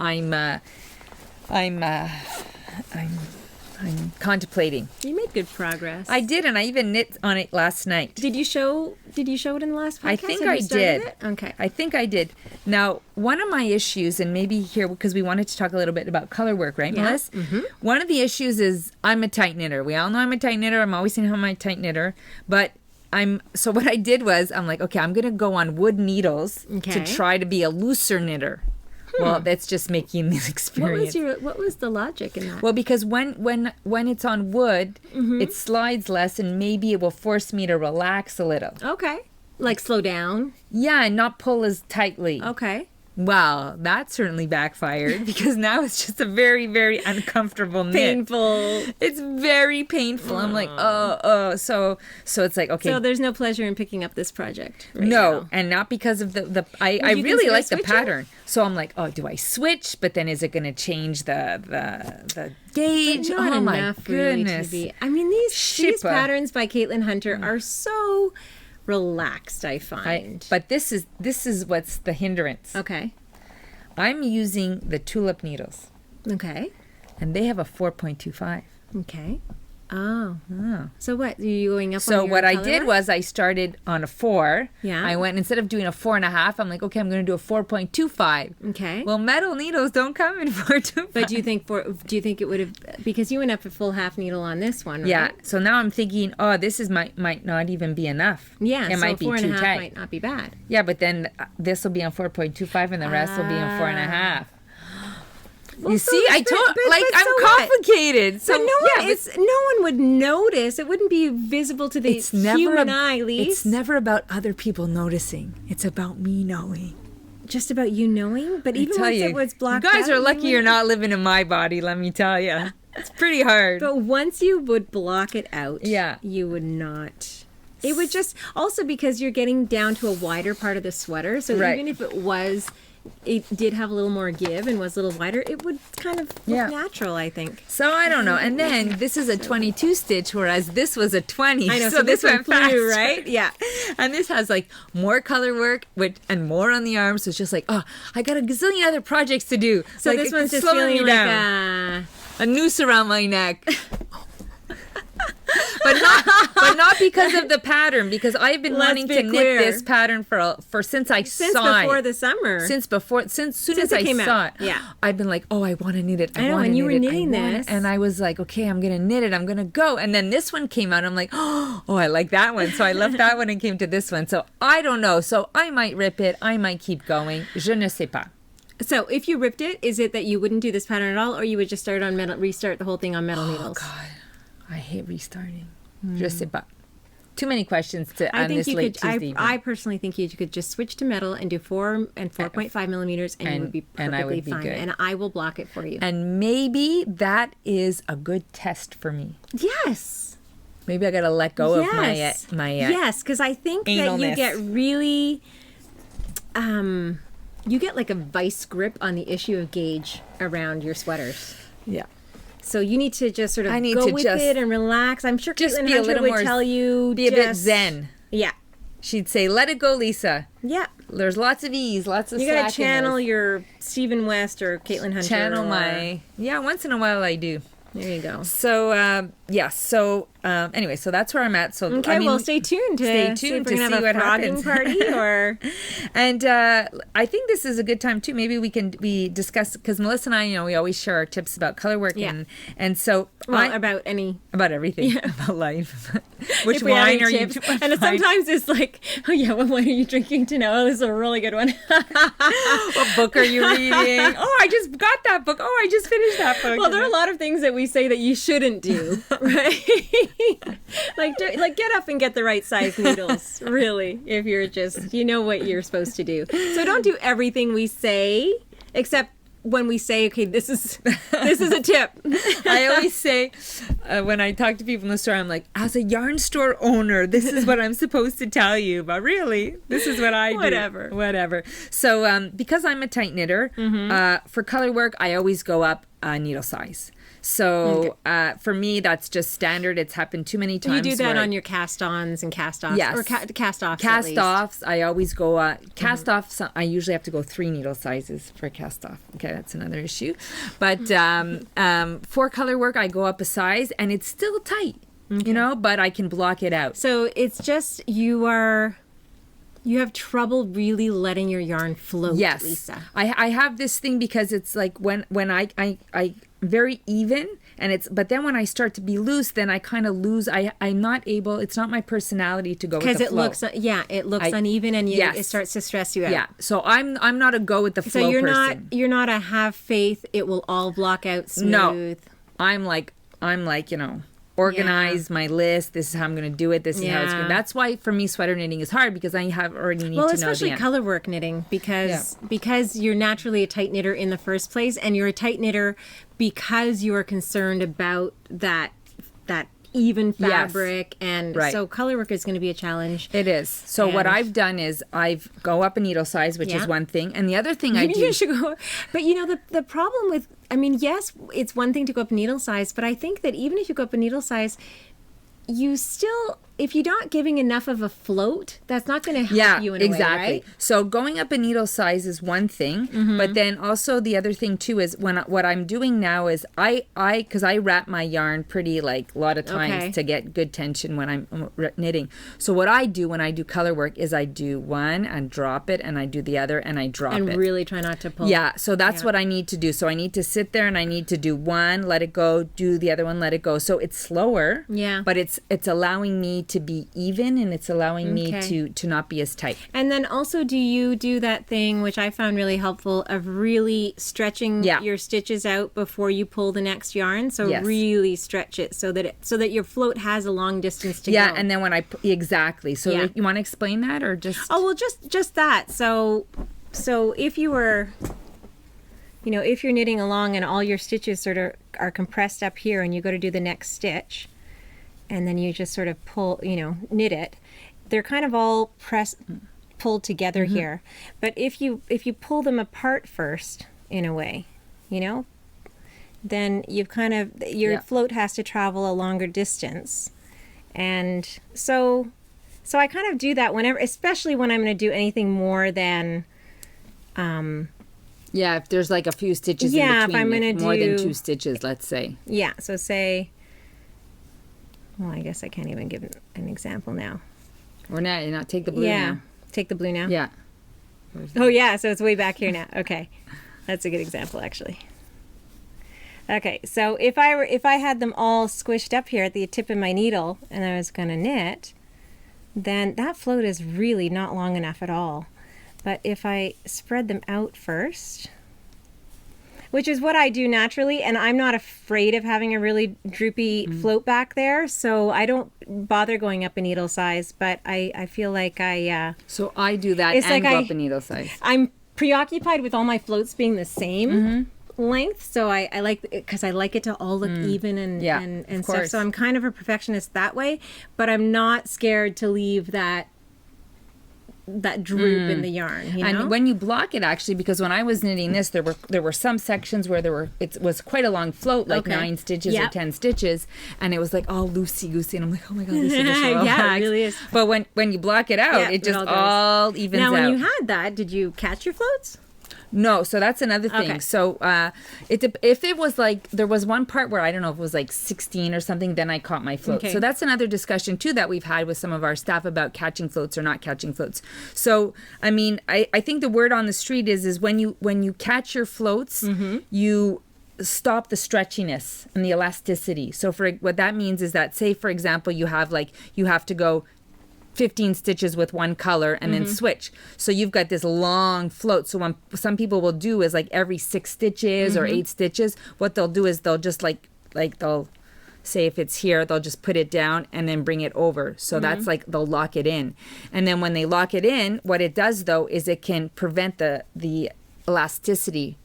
contemplating. You made good progress. I did, and I even knit on it last night. Did you show it in the last podcast? I think I did. Okay. I think I did. Now, one of my issues, and maybe here, because we wanted to talk a little bit about color work, right, Melissa? Mm-hmm. One of the issues is I'm a tight knitter. We all know I'm a tight knitter. I'm always saying how I'm a tight knitter. But so what I did was, I'm like, okay, I'm going to go on wood needles to try to be a looser knitter. Well, that's just making this experience. What was the logic in that? Well, because when it's on wood, it slides less, and maybe it will force me to relax a little. Okay. Like slow down? Yeah, and not pull as tightly. Okay. Well, that certainly backfired because now it's just a very, very uncomfortable knit. Painful. It's very painful. I'm like, so it's like, okay. So there's no pleasure in picking up this project right No, now. and not because of I really like the pattern. So I'm like, do I switch? But then is it going to change the gauge? But not oh my enough, really, goodness. to be. I mean, these patterns by Caitlin Hunter are so relaxed, I find. But this is what's the hindrance. Okay. I'm using the tulip needles. Okay. And they have a 4.25. Okay. Oh. So what? Are you going up on your what I color did work? was I started on a 4. Yeah. I went, instead of doing a 4.5, I'm like, okay, I'm going to do a 4.25. Okay. Well, metal needles don't come in 4.25. But do you think it would have, because you went up a full half needle on this one, right? Yeah. So now I'm thinking, this might not even be enough. Yeah. It might be too 4.5 tight. might not be bad. Yeah, but then this will be on 4.25 and the rest will be on 4.5. Well, you so see, I'm complicated. So no one would notice. It wouldn't be visible to the human eye, Lise. It's never about other people noticing. It's about me knowing. Just about you knowing? But even once it was blocked out. You guys are lucky you're not living in my body, let me tell you. It's pretty hard. But once you would block it out, yeah, you would not. It would just, also because you're getting down to a wider part of the sweater. So even if it did have a little more give and was a little wider, it would kind of look natural, I think. So I don't know. And then this is a 22 stitch, whereas this was a 20. I know. So this went flew, right? Yeah. And this has like more color work and more on the arms. So it's just like, I got a gazillion other projects to do. So like, this one's just feeling like a noose around my neck. but not because of the pattern, because I've been wanting to knit this pattern for since before the summer. Since soon as I saw it. Yeah. I've been like, I want to knit it. I know, and you were knitting this. And I was like, okay, I'm going to knit it. I'm going to go. And then this one came out. I'm like, I like that one. So I left that one and came to this one. So I don't know. So I might rip it. I might keep going. Je ne sais pas. So if you ripped it, is it that you wouldn't do this pattern at all, or you would just restart the whole thing on metal needles? Oh, God. I hate restarting. Je sais pas. Too many questions on this late Tuesday evening. I personally think you could just switch to metal and do 4 and 4.5 millimeters, and you would be perfectly fine. Good. And I will block it for you. And maybe that is a good test for me. Yes. Maybe I got to let go of my yes, because I think that you get really you get like a vice grip on the issue of gauge around your sweaters. Yeah. So you need to just sort of go with it and relax. I'm sure Caitlin Hunter would tell you be a bit zen. Yeah. She'd say, let it go, Lisa. Yeah. There's lots of ease, lots of slack. You got to channel your Stephen West or Caitlin Hunter. Channel once in a while I do. There you go. So, anyway, so that's where I'm at. So, okay, well, stay tuned to see what happens. Party or... And I think this is a good time, too. Maybe we discuss, because Melissa and I, we always share our tips about color work. Yeah. And so... about everything. Yeah. About life. Which wine are you drinking? And sometimes it's like, what wine are you drinking tonight? Oh, this is a really good one. What book are you reading? Oh, I just got that book. Oh, I just finished that book. Well, there are a lot of things that we say that you shouldn't do, right? like get up and get the right size needles, really, if you're just, what you're supposed to do. So don't do everything we say, except when we say, okay, this is a tip. I always say when I talk to people in the store, I'm like, as a yarn store owner, this is what I'm supposed to tell you, but really, this is what I do. Whatever. So because I'm a tight knitter, for Colorwork, I always go up a needle size. So for me, that's just standard. It's happened too many times. You do that on your cast-ons and cast-offs? Yes. Or cast-offs, Cast-offs, I always go... Cast-offs, I usually have to go 3 needle sizes for a cast-off. Okay, that's another issue. But for Colorwork, I go up a size, and it's still tight, you know, but I can block it out. So it's just you have trouble really letting your yarn float, yes. Lisa. I have this thing because it's like when I very even, and but then when I start to be loose, then I kind of lose. I'm not able. It's not my personality to go with the flow. Because it looks uneven, and it starts to stress you out. Yeah. So I'm not a go with the flow. So person. you're not a have faith. It will all block out smooth. No, I'm like organize my list. This is how I'm going to do it. This is how it's going. That's why for me sweater knitting is hard because I have already need to know the especially colorwork knitting because you're naturally a tight knitter in the first place, and you're a tight knitter because you are concerned about that even fabric, and so colorwork is going to be a challenge. It is. So what I've done is I've go up a needle size, which is one thing, and the other thing I do. You should go, but you know the problem with, I mean, yes, it's one thing to go up a needle size, but I think that even if you go up a needle size, you still, if you're not giving enough of a float, that's not going to help you in a way, right? So going up a needle size is one thing, but then also the other thing too is what I'm doing now is because I wrap my yarn pretty like a lot of times to get good tension when I'm knitting. So what I do when I do color work is I do one and drop it, and I do the other and I drop it. And really try not to pull. Yeah, so that's what I need to do. So I need to sit there and I need to do one, let it go, do the other one, let it go. So it's slower, but it's allowing me to be even, and it's allowing me to not be as tight. And then also, do you do that thing which I found really helpful of really stretching your stitches out before you pull the next yarn? So really stretch it so that your float has a long distance to go. Yeah, and then when exactly. So you want to explain that, or just? Oh, well, just that. So if you were, if you're knitting along and all your stitches sort of are compressed up here, and you go to do the next stitch, and then you just sort of pull, knit it. They're kind of all pulled together here. But if you pull them apart first, in a way, then you've kind of, your float has to travel a longer distance. And so I kind of do that whenever, especially when I'm going to do anything more than... if there's like a few stitches in between, if I'm going to do more than 2 stitches, let's say. Yeah, so say... Well, I guess I can't even give an example now. Or not take the blue now. Take the blue now? Yeah. Oh, yeah, so it's way back here now. Okay. That's a good example, actually. Okay, so if I had them all squished up here at the tip of my needle and I was going to knit, then that float is really not long enough at all. But if I spread them out first... Which is what I do naturally, and I'm not afraid of having a really droopy float back there, so I don't bother going up a needle size, but I feel like So I do that and go up a needle size. I'm preoccupied with all my floats being the same length, so I like, because I like it to all look even and stuff, so I'm kind of a perfectionist that way, but I'm not scared to leave that droop in the yarn, And when you block it, actually, because when I was knitting this, there were some sections where it was quite a long float, like 9 stitches or 10 stitches, and it was like all loosey goosey, and I'm like, oh my god, this is so it really is. But when you block it out, it just all evens out. Now, when you had that, did you catch your floats? No, so that's another thing. Okay. So if it was like, there was one part where I don't know if it was like 16 or something, then I caught my float. Okay. So that's another discussion too that we've had with some of our staff about catching floats or not catching floats. So I mean, I think the word on the street is when you catch your floats, you stop the stretchiness and the elasticity. So for what that means is that, say for example, you have to go 15 stitches with one color and then switch. So you've got this long float. So what some people will do is like every 6 stitches or 8 stitches, what they'll do is they'll just like they'll say if it's here, they'll just put it down and then bring it over. So that's like they'll lock it in. And then when they lock it in, what it does though is it can prevent the elasticity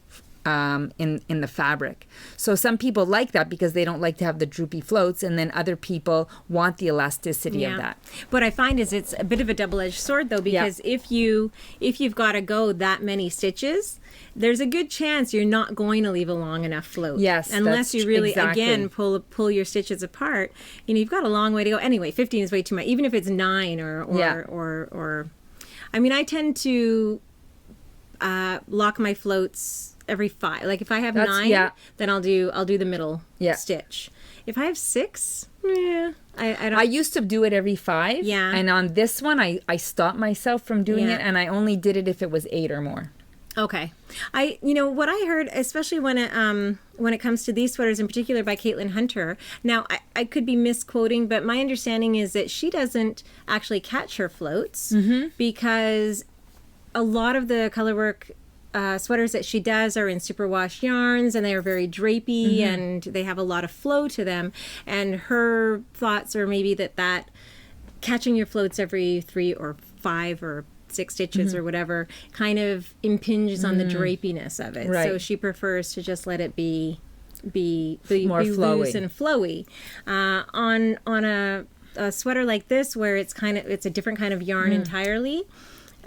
in the fabric. So some people like that because they don't like to have the droopy floats, and then other people want the elasticity of that. What I find is it's a bit of a double-edged sword though, because if you've got to go that many stitches, there's a good chance you're not going to leave a long enough float. Yes, unless you really again pull your stitches apart. You've got a long way to go. Anyway, 15 is way too much. Even if it's 9 or I mean, I tend to lock my floats every 5. Like if I have 9, then I'll do the middle stitch. If I have 6, I don't. I used to do it every 5. Yeah. And on this one, I stopped myself from doing it, and I only did it if it was 8 or more. Okay. What I heard, especially when it comes to these sweaters in particular by Caitlin Hunter. Now, I could be misquoting, but my understanding is that she doesn't actually catch her floats because a lot of the Colorwork sweaters that she does are in superwash yarns, and they are very drapey and they have a lot of flow to them. And her thoughts are maybe that catching your floats every 3 or 5 or 6 stitches or whatever kind of impinges on the drapiness of it. Right. So she prefers to just let it be more flowy. loose and flowy. On a sweater like this, where it's a different kind of yarn entirely.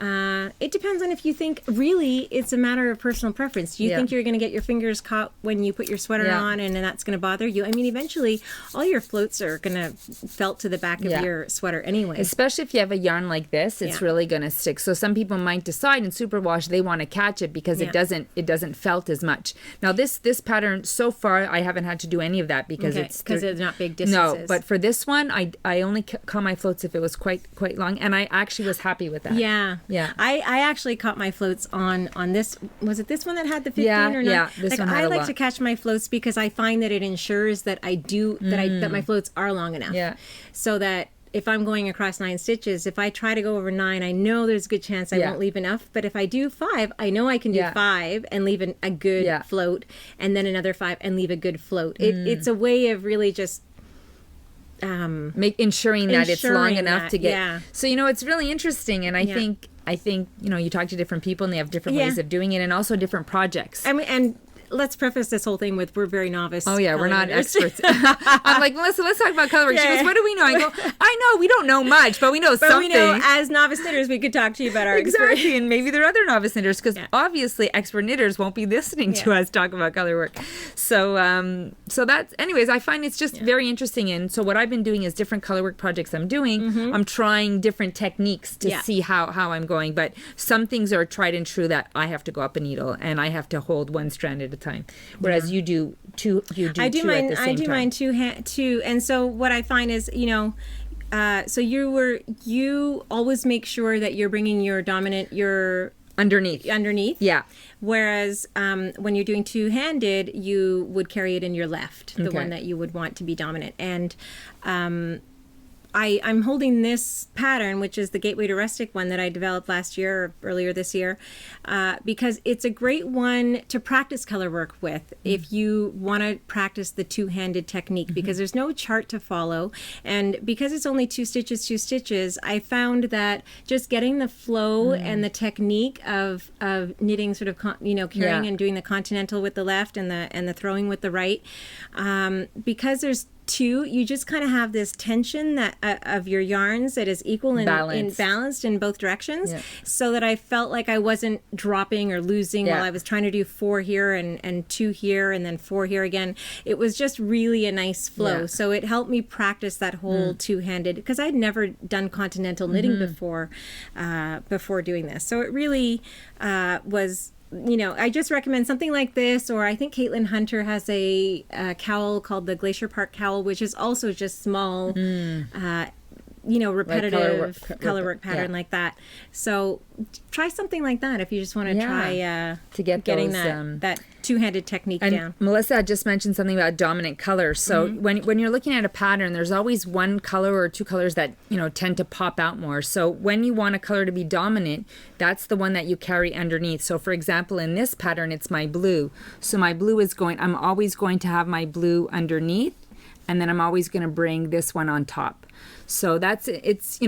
It depends on if you think really it's a matter of personal preference. Do you think you're going to get your fingers caught when you put your sweater on and that's going to bother you? I mean, eventually all your floats are going to felt to the back of your sweater anyway. Especially if you have a yarn like this, it's really going to stick. So some people might decide in superwash they want to catch it because it doesn't felt as much. Now this pattern so far I haven't had to do any of that because because it's not big distances. No, but for this one I only caught my floats if it was quite long, and I actually was happy with that. Yeah. Yeah. I actually caught my floats on this. Was it this one that had the 15 or not? Yeah, this one had I a like lot. to catch my floats because I find that it ensures that that my floats are long enough. Yeah. So that if I'm going across 9 stitches, if I try to go over 9, I know there's a good chance I won't leave enough. But if I do 5, I know I can do 5 and leave a good float, and then another 5 and leave a good float. It's a way of really just ensuring that it's long enough to get. Yeah. So it's really interesting, and I think you talk to different people and they have different ways of doing it, and also different projects. I mean, and let's preface this whole thing with we're very novice. Oh yeah, we're not experts. I'm like, Melissa, let's talk about colorwork. She goes, what do we know? I go, I know we don't know much, but we know something. We know as novice knitters, we could talk to you about our experience. And maybe there are other novice knitters, because obviously expert knitters won't be listening to us talk about colorwork. So that's, anyways, I find it's just very interesting. And so what I've been doing is different colorwork projects I'm doing. I'm trying different techniques to see how I'm going. But some things are tried and true that I have to go up a needle and I have to hold one strand at a time, whereas you do two. I do mine two, and so what I find is so you always make sure that you're bringing your dominant underneath. Yeah. Whereas when you're doing two-handed, you would carry it in your left, the one that you would want to be dominant. And I'm holding this pattern, which is the Gateway to Rustic one that I developed last year or earlier this year, because it's a great one to practice color work with if you want to practice the two-handed technique, because there's no chart to follow. And because it's only two stitches, I found that just getting the flow and the technique of knitting, sort of, carrying and doing the continental with the left and the throwing with the right, because there's two, you just kind of have this tension that of your yarns that is equal and balanced in both directions, so that I felt like I wasn't dropping or losing while I was trying to do 4 here and 2 here and then 4 here again. It was just really a nice flow. So it helped me practice that whole two-handed, because I'd never done continental knitting before doing this. So it really was. I just recommend something like this, or I think Caitlin Hunter has a cowl called the Glacier Park cowl, which is also just small, repetitive colorwork pattern like that. So try something like that if you just want to try to getting that two-handed technique down. Melissa had just mentioned something about dominant colors. So when you're looking at a pattern, there's always one color or two colors that tend to pop out more. So when you want a color to be dominant, that's the one that you carry underneath. So for example, in this pattern, it's my blue. So my blue is I'm always going to have my blue underneath, and then I'm always going to bring this one on top. So it's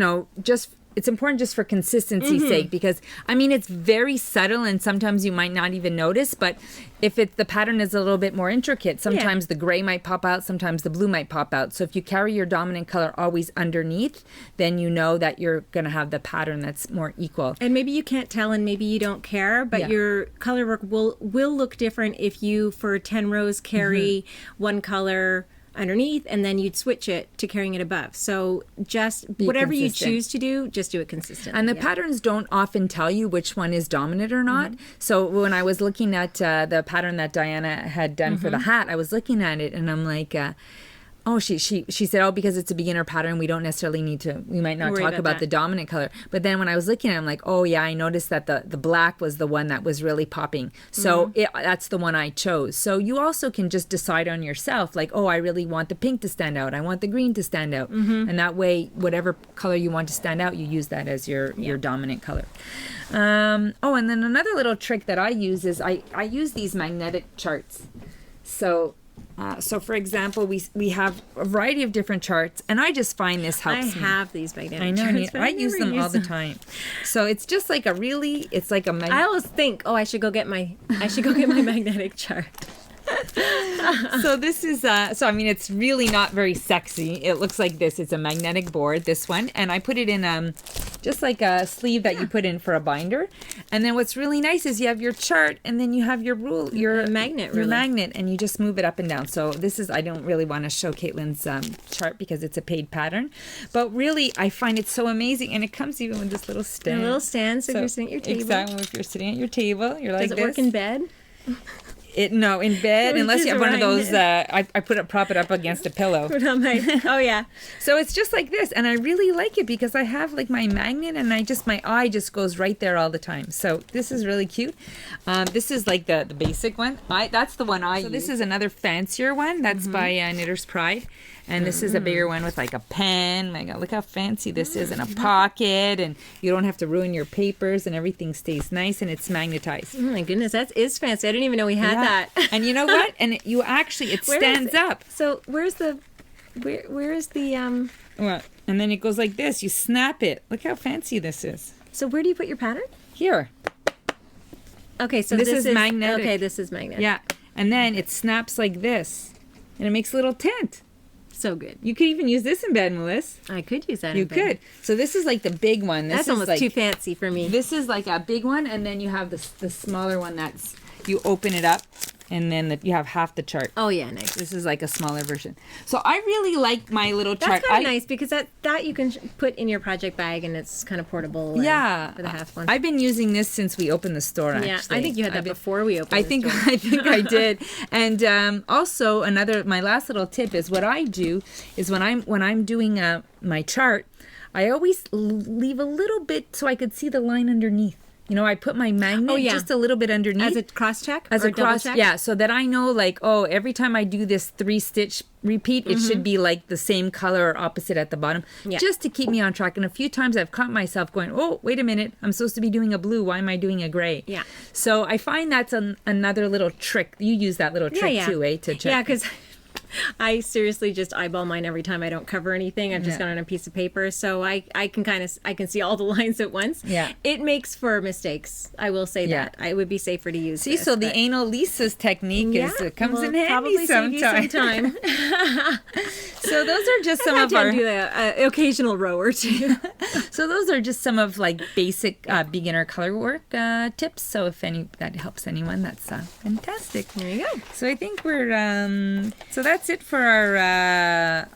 just it's important just for consistency's sake, because I mean, it's very subtle and sometimes you might not even notice, but if the pattern is a little bit more intricate, sometimes the gray might pop out, sometimes the blue might pop out. So if you carry your dominant color always underneath, then you know that you're going to have the pattern that's more equal. And maybe you can't tell and maybe you don't care, but your color work will look different if you, for 10 rows, carry one color underneath and then you'd switch it to carrying it above. So just whatever you choose to do, just do it consistently. And the patterns don't often tell you which one is dominant or not. So when I was looking at the pattern that Diana had done for the hat, I was looking at it and I'm like, oh, she said, oh, because it's a beginner pattern, we don't necessarily need to, we might not talk about the dominant color. But then when I was looking at it, I'm like, oh yeah, I noticed that the black was the one that was really popping. So that's the one I chose. So you also can just decide on yourself, like, oh, I really want the pink to stand out. I want the green to stand out. And that way, whatever color you want to stand out, you use that as your dominant color. Oh, and then another little trick that I use is I use these magnetic charts. So for example, we have a variety of different charts, and I just find this helps me. I have these magnetic charts, but I use them all the time. So it's just like it's like a I always think, oh, I should go get my magnetic chart. So this is so I mean, it's really not very sexy. It looks like this. It's a magnetic board, this one, and I put it in just like a sleeve that you put in for a binder. And then what's really nice is you have your chart, and then you have your magnet, and you just move it up and down. So this is, I don't really want to show Caitlin's chart because it's a paid pattern, but really I find it so amazing, and it comes even with this little stand. A little stand, so if you're sitting at your table. Exactly, if you're sitting at your table, you're like this. Does it work in bed? No, in bed, unless you have one of those, I prop it up against a pillow. Oh, yeah. So it's just like this, and I really like it because I have like my magnet, and my eye just goes right there all the time. So this is really cute. This is like the basic one. That's the one I use. So this is another fancier one. That's by Knitter's Pride. And this is a bigger one with like a pen. My God, look how fancy this is, and a pocket, and you don't have to ruin your papers, and everything stays nice, and it's magnetized. Oh my goodness, that is fancy. I didn't even know we had that. And you know what? And it stands up. So where is the Well, and then it goes like this. You snap it. Look how fancy this is. So where do you put your pattern? Here. Okay, so this is magnetic. Okay, this is magnetic. Yeah, and then it snaps like this, and it makes a little tent. So good. You could even use this in bed, Melissa. I could use that in bed. You could. So this is like the big one. That's almost like, too fancy for me. This is like a big one, and then you have the smaller one that's, you open it up, and then you have half the chart. Oh, yeah, nice. This is like a smaller version. So I really like my little chart. That's kind of nice because that you can put in your project bag, and it's kind of portable. Yeah. For the half one. I've been using this since we opened the store, actually. Yeah, I think you had that before we opened the store. I think I did. And also my last little tip is what I do is when I'm doing my chart, I always leave a little bit so I could see the line underneath. You know, I put my magnet just a little bit underneath. As a cross check? As a cross check? Yeah, so that I know, like, oh, every time I do this 3-stitch repeat, it should be like the same color or opposite at the bottom, just to keep me on track. And a few times I've caught myself going, oh, wait a minute, I'm supposed to be doing a blue. Why am I doing a gray? Yeah. So I find that's another little trick. You use that little trick too, to check. Yeah, because I seriously just eyeball mine every time I don't cover anything. I've just got on a piece of paper, so I can see all the lines at once. Yeah, it makes for mistakes. I will say that. It would be safer to use. See, so the anal Lisa's technique comes in handy probably sometime. Save you some time. So those are just some of our do the occasional row or two. So those are just some of like basic beginner color work tips. So if that helps anyone, that's fantastic. There you go. So I think we're so that's it for our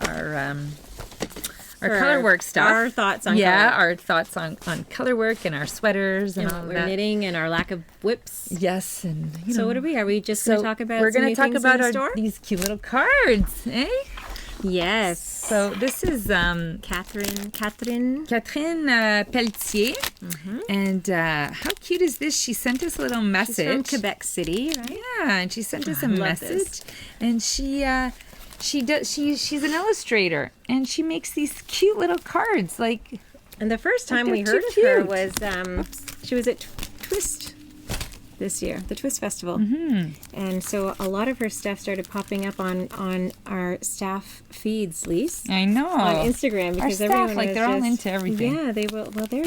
color work stuff. Our thoughts on our thoughts on color work and our sweaters and all what that. We're knitting and our lack of whips. Yes, and so what are we? Are we just going to talk about? We're going to talk about these cute little cards, eh? Yes. So this is Catherine Pelletier, and how cute is this? She sent us a little message. She's from Quebec City, right? Yeah, and she sent us a message, and she's an illustrator, and she makes these cute little cards. And the first time we heard of her was she was at Twist this year, the Twist Festival. Mm-hmm. And so a lot of her stuff started popping up on our staff feeds, Lise. I know. On Instagram, because our staff, everyone like, is they're all into everything. Yeah, they will. Well, they're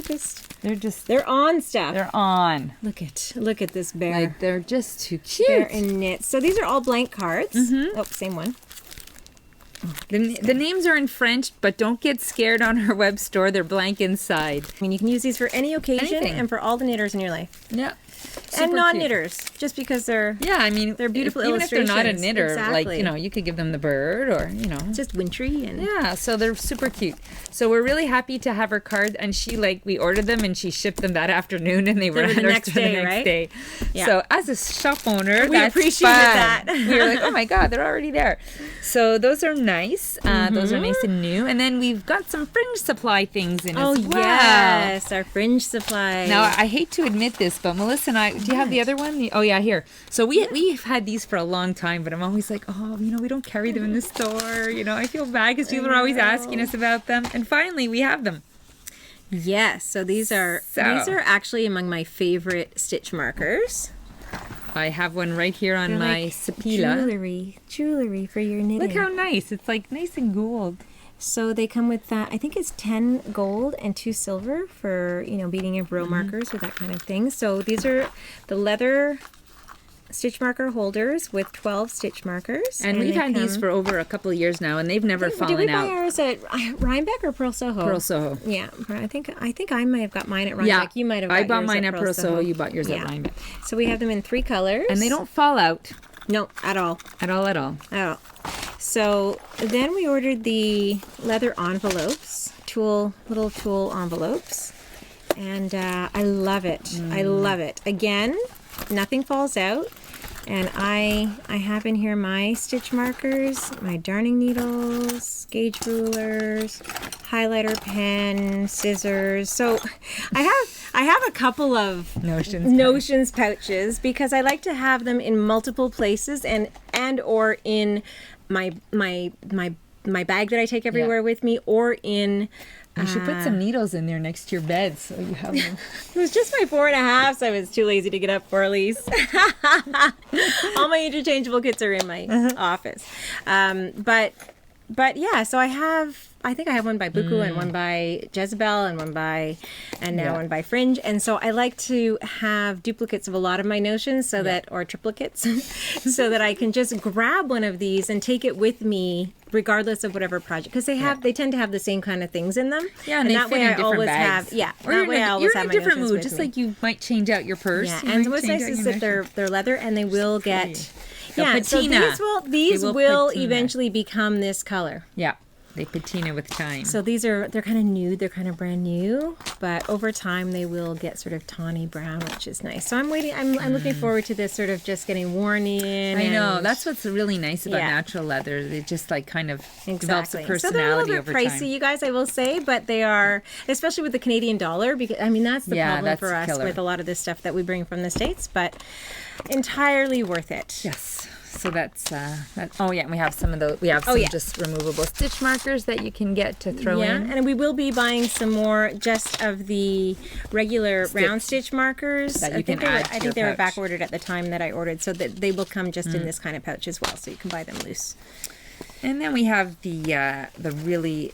on stuff. They're on. Look at this bear. Like, they're just too cute. Bear in knits. So these are all blank cards. Mm-hmm. Oh, same one. The names are in French, but don't get scared on our web store. They're blank inside. I mean, you can use these for any occasion. Anything. And for all the knitters in your life. Yeah. And non-knitters, just because they're they're beautiful even illustrations. Even if they're not a knitter, exactly. like, you know, you could give them the bird, or, you know. Just wintry. And yeah, so they're super cute. So we're really happy to have her cards, and we ordered them and she shipped them that afternoon, and they were at the our next store day, the next right? day. Yeah. So as a shop owner, we that's appreciated fun. that. We were like, oh my God, they're already there. So those are nice. Those are nice and new. And then we've got some fringe supply things in as well. Yes, our fringe supply. Now, I hate to admit this, but Melissa and I, do you have the other one? Oh, yeah, here. So we've had these for a long time, but I'm always like, oh, you know, we don't carry them in the store. You know, I feel bad because people are always asking us about them. And finally, we have them. Yes, so these are actually among my favorite stitch markers. I have one right here on my like sapila. Jewelry for your knitting. Look how nice. It's like nice and gold. So they come with that, I think it's 10 gold and 2 silver for, you know, beading of row markers with that kind of thing. So these are the leather stitch marker holders with 12 stitch markers. And we've had these for over a couple of years now, and they've never fallen out. Did we buy ours at Rhinebeck or Pearl Soho? Pearl Soho. Yeah, I think I might have got mine at Rhinebeck. You might have. I bought mine at Pearl Soho. You bought yours at Rhinebeck. So we have them in 3 colors, and they don't fall out. No, at all. At all. So then we ordered the leather envelopes, little tulle envelopes, and I love it. I love it. Again, nothing falls out. And I have in here my stitch markers, my darning needles, gauge rulers, highlighter pen, scissors. So I have a couple of notions pouches because I like to have them in multiple places and or in my bag that I take everywhere with me, or in. You should put some needles in there next to your bed so you have them. It was just my 4.5, so I was too lazy to get up for Elise. All my interchangeable kits are in my office. But yeah, so I think I have one by Buku and one by Jezebel and one by one Fringe. And so I like to have duplicates of a lot of my notions or triplicates, so that I can just grab one of these and take it with me regardless of whatever project, because they tend to have the same kind of things in them. Yeah, and that way I always bags. You're in a different mood, just like you might change out your purse. Yeah, and what's nice is that they're leather and they will get patina. So these will eventually become this color. Yeah. They patina with time. So they're kind of nude, they're kind of brand new, but over time they will get sort of tawny brown, which is nice. So I'm looking forward to this sort of just getting worn in. I know, that's what's really nice about natural leather. It just like kind of develops a personality over time. So they're a little bit pricey, you guys, I will say, but they are, especially with the Canadian dollar, because I mean that's the problem for us with a lot of this stuff that we bring from the States, but entirely worth it. Yes. So that's oh yeah, we have some of those. We have some just removable stitch markers that you can get to throw in. Yeah, and we will be buying some more just of the regular round stitch markers. That you can add to I think they were back ordered at the time that I ordered, so that they will come just in this kind of pouch as well, so you can buy them loose. And then we have the really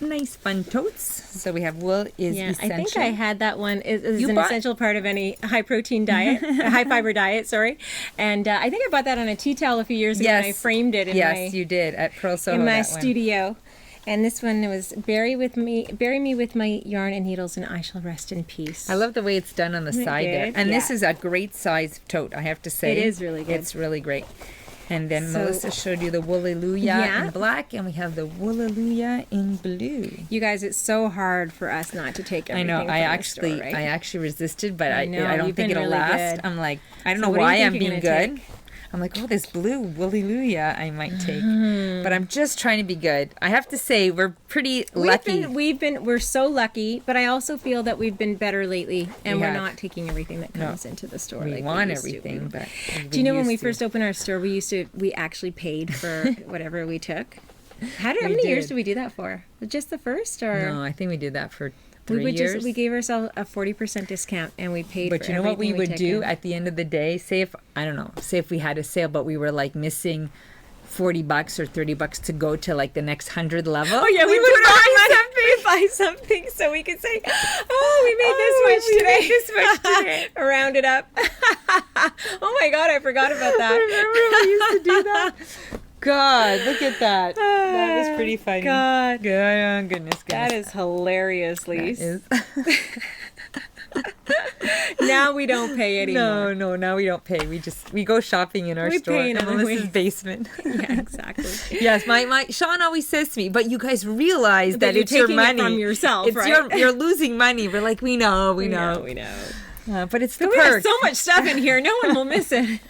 nice fun totes. So we have wool is essential. I think I had that one. Is an essential part of any high protein diet, high fiber diet. Sorry, and I think I bought that on a tea towel a few years ago. And I framed it. You did at Pearl Soho in my studio. And this one was bury me with my yarn and needles, and I shall rest in peace. I love the way it's done on the side there. And this is a great size tote, I have to say. It is really good. It's really great. And then Melissa showed you the Woolaleluia in black, and we have the Woolaleluia in blue. You guys, it's so hard for us not to take everything. I know. I actually resisted, but I don't think it'll last. Good. I'm like, I don't know why I'm being good. Take? I'm like, oh, this blue Woolaleluia I might take. But I'm just trying to be good. I have to say, we're pretty lucky. We're so lucky, but I also feel that we've been better lately, and we're not taking everything that comes into the store. We want everything, but do you know when we first opened our store, we actually paid for whatever we took? How many years did we do that for? Just the first, or? No, I think we did that for 3 years. We gave ourselves a 40% discount, and we paid. But for you know what we everything would do took in. at the end of the day? Say if we had a sale, but we were like missing $40 or $30 to go to like the next 100 level. Oh yeah, we would buy something so we could say, "Oh, we made this much today." Round it up. Oh my God, I forgot about that. Remember we used to do that? God, look at that. That was pretty funny. God. Oh, goodness. That is hilarious, Lise. That is. Now we don't pay anymore. No, now we don't pay. We go shopping in our store pay in in other Melissa's ways. basement. Yeah, exactly. Yes, my Sean always says to me, but you guys realize that you're it's your taking it money from yourself, it's right? you're losing money. We're like, we know. We know. But it's the We have perks. so much stuff in here, no one will miss it.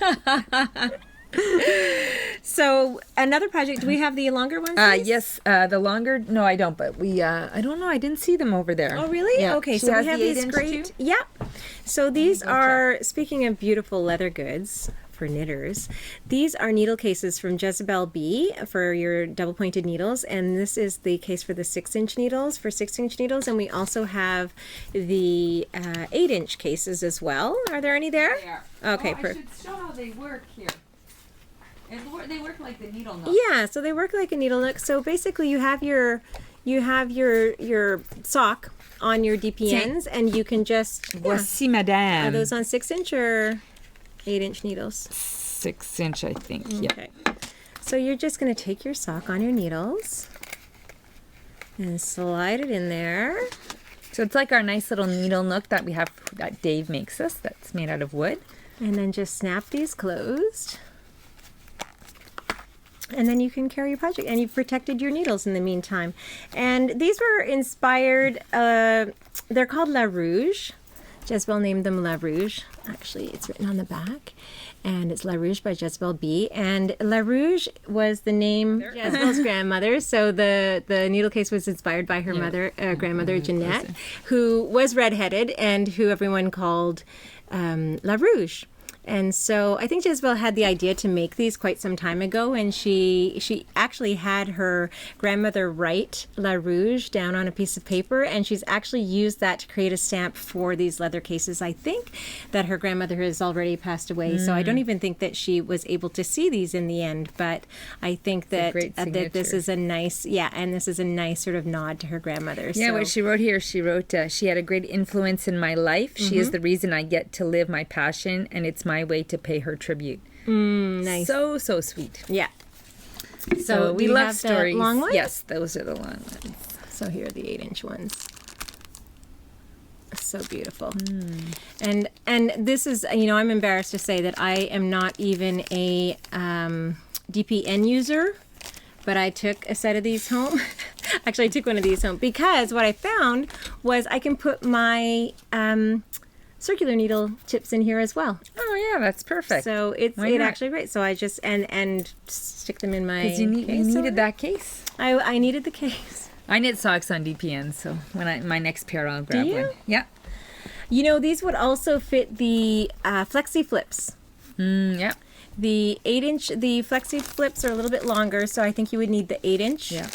So another project. Do we have the longer ones? Lise? Yes, the longer. No, I don't. But I don't know. I didn't see them over there. Oh, really? Yeah. Okay, She so has we have the these 8-inch great. too? Yeah. So these are, speaking of beautiful leather goods for knitters, these are needle cases from Jezebel B for your double pointed needles. And this is the case for the 6-inch needles, for 6-inch needles. And we also have the 8-inch cases as well. Are there any there? Okay, I should show how they work here. They work like the needle nose. Yeah, so they work like a needle nook. So basically you have your sock on your DPNs, and you can just Voici madame. Are those on 6-inch or 8-inch needles? 6-inch, I think. Yeah. Okay. So you're just going to take your sock on your needles and slide it in there. So it's like our nice little needle nook that we have that Dave makes us. That's made out of wood. And then just snap these closed. And then you can carry your project, and you've protected your needles in the meantime. And these were inspired, they're called La Rouge. Jezebel named them La Rouge. Actually, it's written on the back. And it's La Rouge by Jezebel B. And La Rouge was the name of Jezebel's grandmother. So the needle case was inspired by her grandmother, Jeanette, who was redheaded and who everyone called La Rouge. And so I think Jezebel had the idea to make these quite some time ago, and she actually had her grandmother write La Rouge down on a piece of paper, and she's actually used that to create a stamp for these leather cases. I think that her grandmother has already passed away, so I don't even think that she was able to see these in the end, but I think that this is a nice, and this is a nice sort of nod to her grandmother. Yeah, so. what she wrote here, she wrote, she had a great influence in my life. She is the reason I get to live my passion, and it's my way to pay her tribute. Nice. So sweet. Yeah. So we love stories. The long ones? Yes, those are the long ones. So here are the 8-inch ones. So beautiful. And this is, I'm embarrassed to say that I am not even a DPN user, but I took a set of these home. Actually, I took one of these home because what I found was I can put my circular needle tips in here as well. Oh yeah, that's perfect. So it actually right. So I just and stick them in my because you needed that case. I needed the case. I knit socks on DPN, so when my next pair I'll grab one. Yeah. These would also fit the flexi flips. Yeah. The 8-inch, the flexi flips are a little bit longer, so I think you would need the 8-inch. Yeah.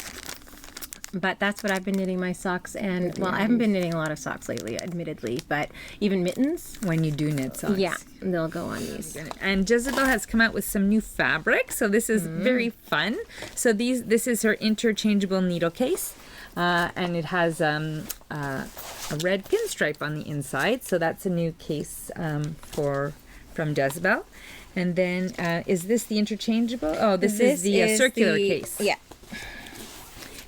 But that's what I've been knitting my socks, and I haven't been knitting a lot of socks lately, admittedly, but even mittens. When you do knit socks. Yeah, they'll go on these. And Jezebel has come out with some new fabric, so this is very fun. So this is her interchangeable needle case, and it has a red pinstripe on the inside, so that's a new case from Jezebel. And then is this the interchangeable? Oh, this is the circular case. Yeah.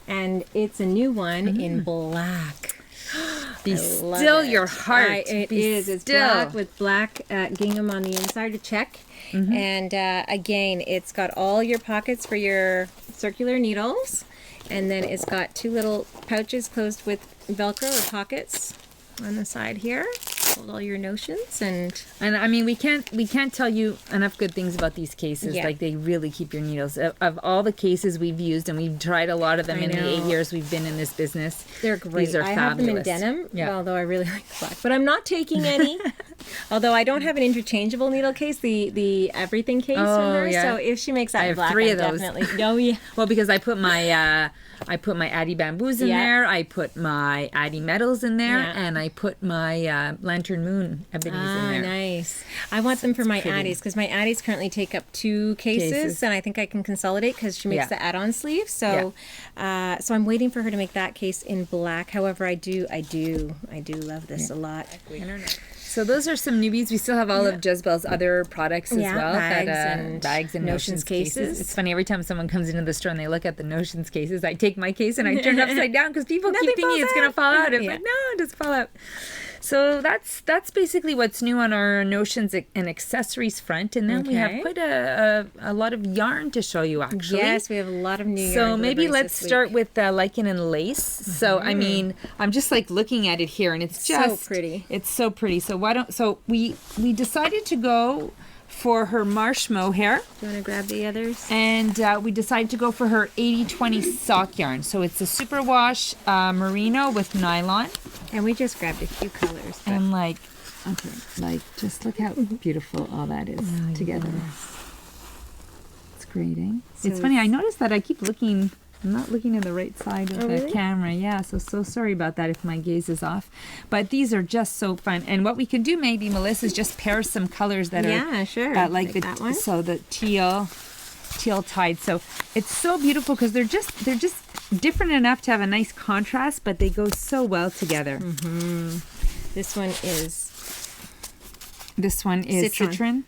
And it's a new one in black. Be still your heart. It Be is. It's still. black with black gingham on the inside to check. And again, it's got all your pockets for your circular needles. And then it's got 2 little pouches closed with Velcro or pockets on the side here. Hold all your notions and I mean we can't tell you enough good things about these cases. Yeah. Like they really keep your needles. Of all the cases we've used, and we've tried a lot of them in the 8 years we've been in this business. they're great. These are I fabulous. have them in denim, Yeah. although I really like the black. But I'm not taking any. Although I don't have an interchangeable needle case, the everything case from her. yeah. So if she makes that I in have black, 3 I'm of those. definitely. Oh yeah. Well, because I put my I put my Addy bamboos in Yeah. there. I put my Addy metals in there, Yeah. and I put my Lantern Moon ebonies in there. Nice. I want them for my pretty. Addies because my Addies currently take up 2 cases, and I think I can consolidate because she makes Yeah. the add-on sleeve. So, so I'm waiting for her to make that case in black. However, I do love this a lot. So those are some newbies. We still have all of Jezebel's other products as well. Bags and Notions cases. cases. It's funny, every time someone comes into the store and they look at the Notions cases, I take my case and I turn it upside down because people keep thinking it's going to fall out. It's like, no, it doesn't fall out. So that's basically what's new on our Notions and accessories front. And then we have quite a lot of yarn to show you, actually. Yes, we have a lot of new yarn. So maybe let's start with lichen and lace. So, I mean, I'm just like looking at it here and it's just so pretty. It's so pretty. So we decided to go for her marsh mohair. Do you want to grab the others? And we decided to go for her 80-20 sock yarn. So it's a superwash merino with nylon. And we just grabbed a few colors. But... And just look how beautiful all that is together. It's great, eh? So it's funny, I noticed that I keep looking, I'm not looking at the right side of the really? camera. Yeah, so sorry about that if my gaze is off. But these are just so fun. And what we can do maybe, Melissa, is just pair some colors that are sure. like that one. So the teal tide. So it's so beautiful because they're just different enough to have a nice contrast, but they go so well together. Mm-hmm. This one is citron.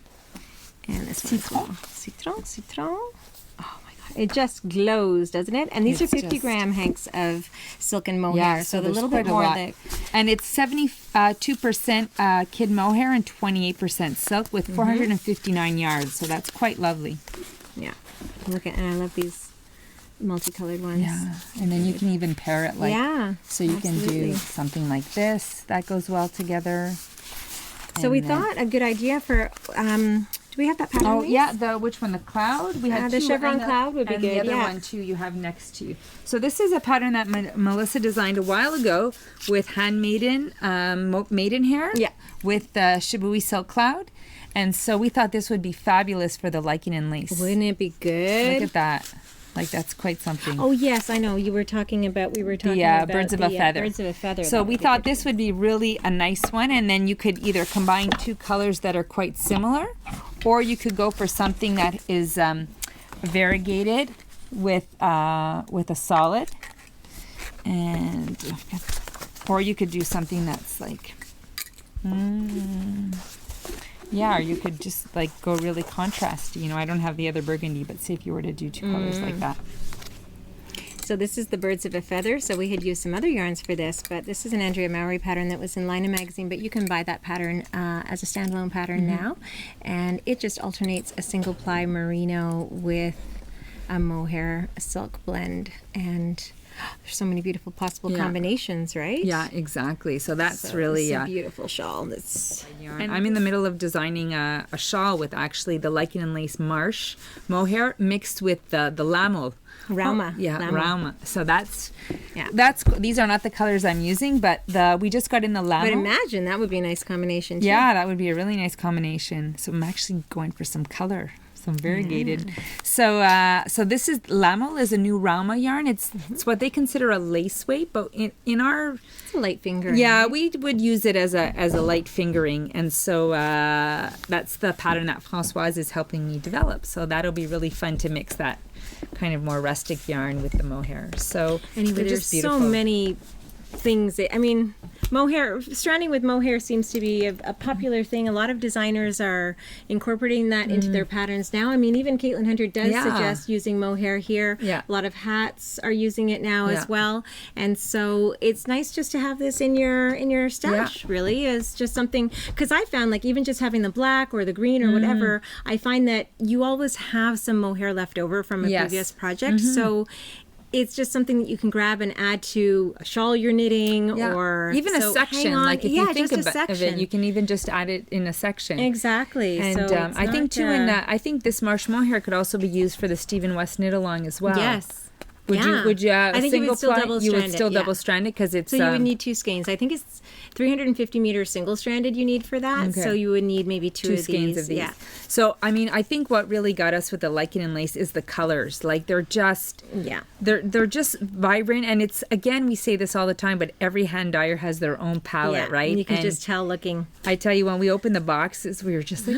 And this one citron. Oh my god. It just glows, doesn't it? And these are 50 gram hanks of silk and mohair. So a little bit more. And it's 72% kid mohair and 28% silk with 459 yards. So that's quite lovely. Yeah. And I love these multicolored ones. Yeah. And then you can even pair it so you can do something like this. That goes well together. So we thought a good idea for do we have that pattern? Oh yeah, which one? The cloud? We have the chevron cloud would be and good. The other one too you have next to you. So this is a pattern that Melissa designed a while ago with handmaiden maiden hair. Yeah. With the Shibui silk cloud. And so we thought this would be fabulous for the lichen and lace. Wouldn't it be good? Look at that. Like that's quite something. Oh yes, I know. We were talking about Birds of a Feather. Birds of a Feather. So we thought this would be really a nice one, and then you could either combine 2 colors that are quite similar, or you could go for something that is variegated with a solid, or you could do something that's like. Yeah, or you could just like go really contrasty. You know, I don't have the other burgundy, but say if you were to do 2 colors like that. So this is the Birds of a Feather. So we had used some other yarns for this, but this is an Andrea Mowry pattern that was in Lina magazine, but you can buy that pattern as a standalone pattern now. And it just alternates a single ply merino with a mohair silk blend. And there's so many beautiful possible combinations, right? Yeah, exactly. So that's really a beautiful shawl. And I'm in the middle of designing a shawl with actually the lichen and lace marsh mohair mixed with the lamel. Rauma. Rauma. So that's these are not the colors I'm using, but we just got in the lamel. But imagine that would be a nice combination too. Yeah, that would be a really nice combination. So I'm actually going for some color. Some variegated. So this is Lamel is a new Rauma yarn. It's what they consider a lace weight, but in our it's a light fingering. Yeah, we would use it as a light fingering, and so that's the pattern that Françoise is helping me develop. So that'll be really fun to mix that kind of more rustic yarn with the mohair. So anyway, there's so many things. Mohair, stranding with mohair seems to be a popular thing. A lot of designers are incorporating that into their patterns now. Even Caitlin Hunter does suggest using mohair here. Yeah. A lot of hats are using it now as well. And so it's nice just to have this in your stash, really, as just something, because I found like even just having the black or the green or whatever, I find that you always have some mohair left over from a previous project. So it's just something that you can grab and add to a shawl you're knitting or even a section. Like if you think of it, you can even just add it in a section. Exactly. And I think too, I think this marsh mohair could also be used for the Stephen West knit along as well. Yes. Would you I think you would still double-strand you would still it, double strand it because it's so you would need 2 skeins. I think it's 350 meters single stranded you need for that. Okay. So you would need maybe two skeins of these. Yeah. So I mean, I think what really got us with the lichen and lace is the colors. Like they're just they're just vibrant, and it's, again, we say this all the time, but every hand dyer has their own palette, right? And you can just tell looking. I tell you, when we opened the boxes, we were just like,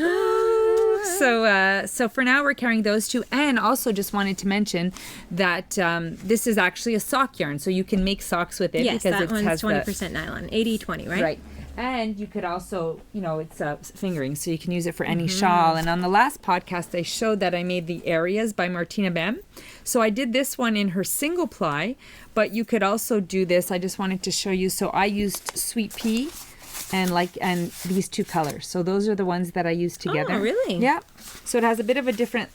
So for now, we're carrying those two. And also just wanted to mention that this is actually a sock yarn. So you can make socks with it. Yes, because that it one's has 20% nylon, 80-20, right? Right. And you could also, it's fingering, so you can use it for any shawl. And on the last podcast, I showed that I made the areas by Martina Bem. So I did this one in her single ply, but you could also do this. I just wanted to show you. So I used sweet pea and these two colors. So those are the ones that I used together. Oh, really? Yeah. So it has a bit of a different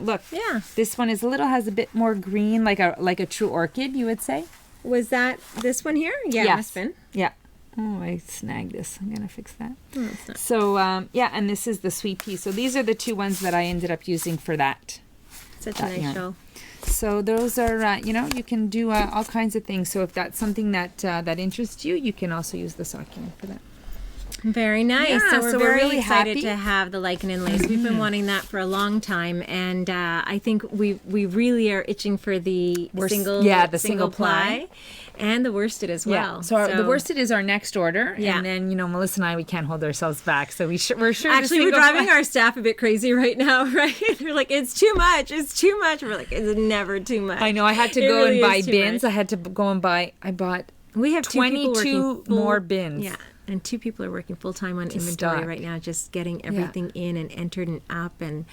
look. Yeah. This one has a bit more green, like a true orchid, you would say. Was that this one here? Yeah, yes. It must have been. Yeah. Oh, I snagged this. I'm going to fix that. Oh, it's not. So, and this is the sweet pea. So these are the two ones that I ended up using for that. Such a nice shawl. So those are, you can do all kinds of things. So if that's something that interests you, you can also use the sock yarn for that. Very nice. Yeah, so we're very really excited happy to have the lichen and lace. We've been wanting that for a long time, and I think we really are itching for the single ply. And the worsted as well. Yeah. So the worsted is our next order. Yeah. And then, Melissa and I, we can't hold ourselves back. So we're sure. Actually, we're driving our staff a bit crazy right now, right? They're like, it's too much. It's too much. We're like, it's never too much. I know. I had to go and buy bins. I had to go and buy. We have 22 more bins. Yeah. And 2 people are working full-time on inventory right now, just getting everything in and entered and up and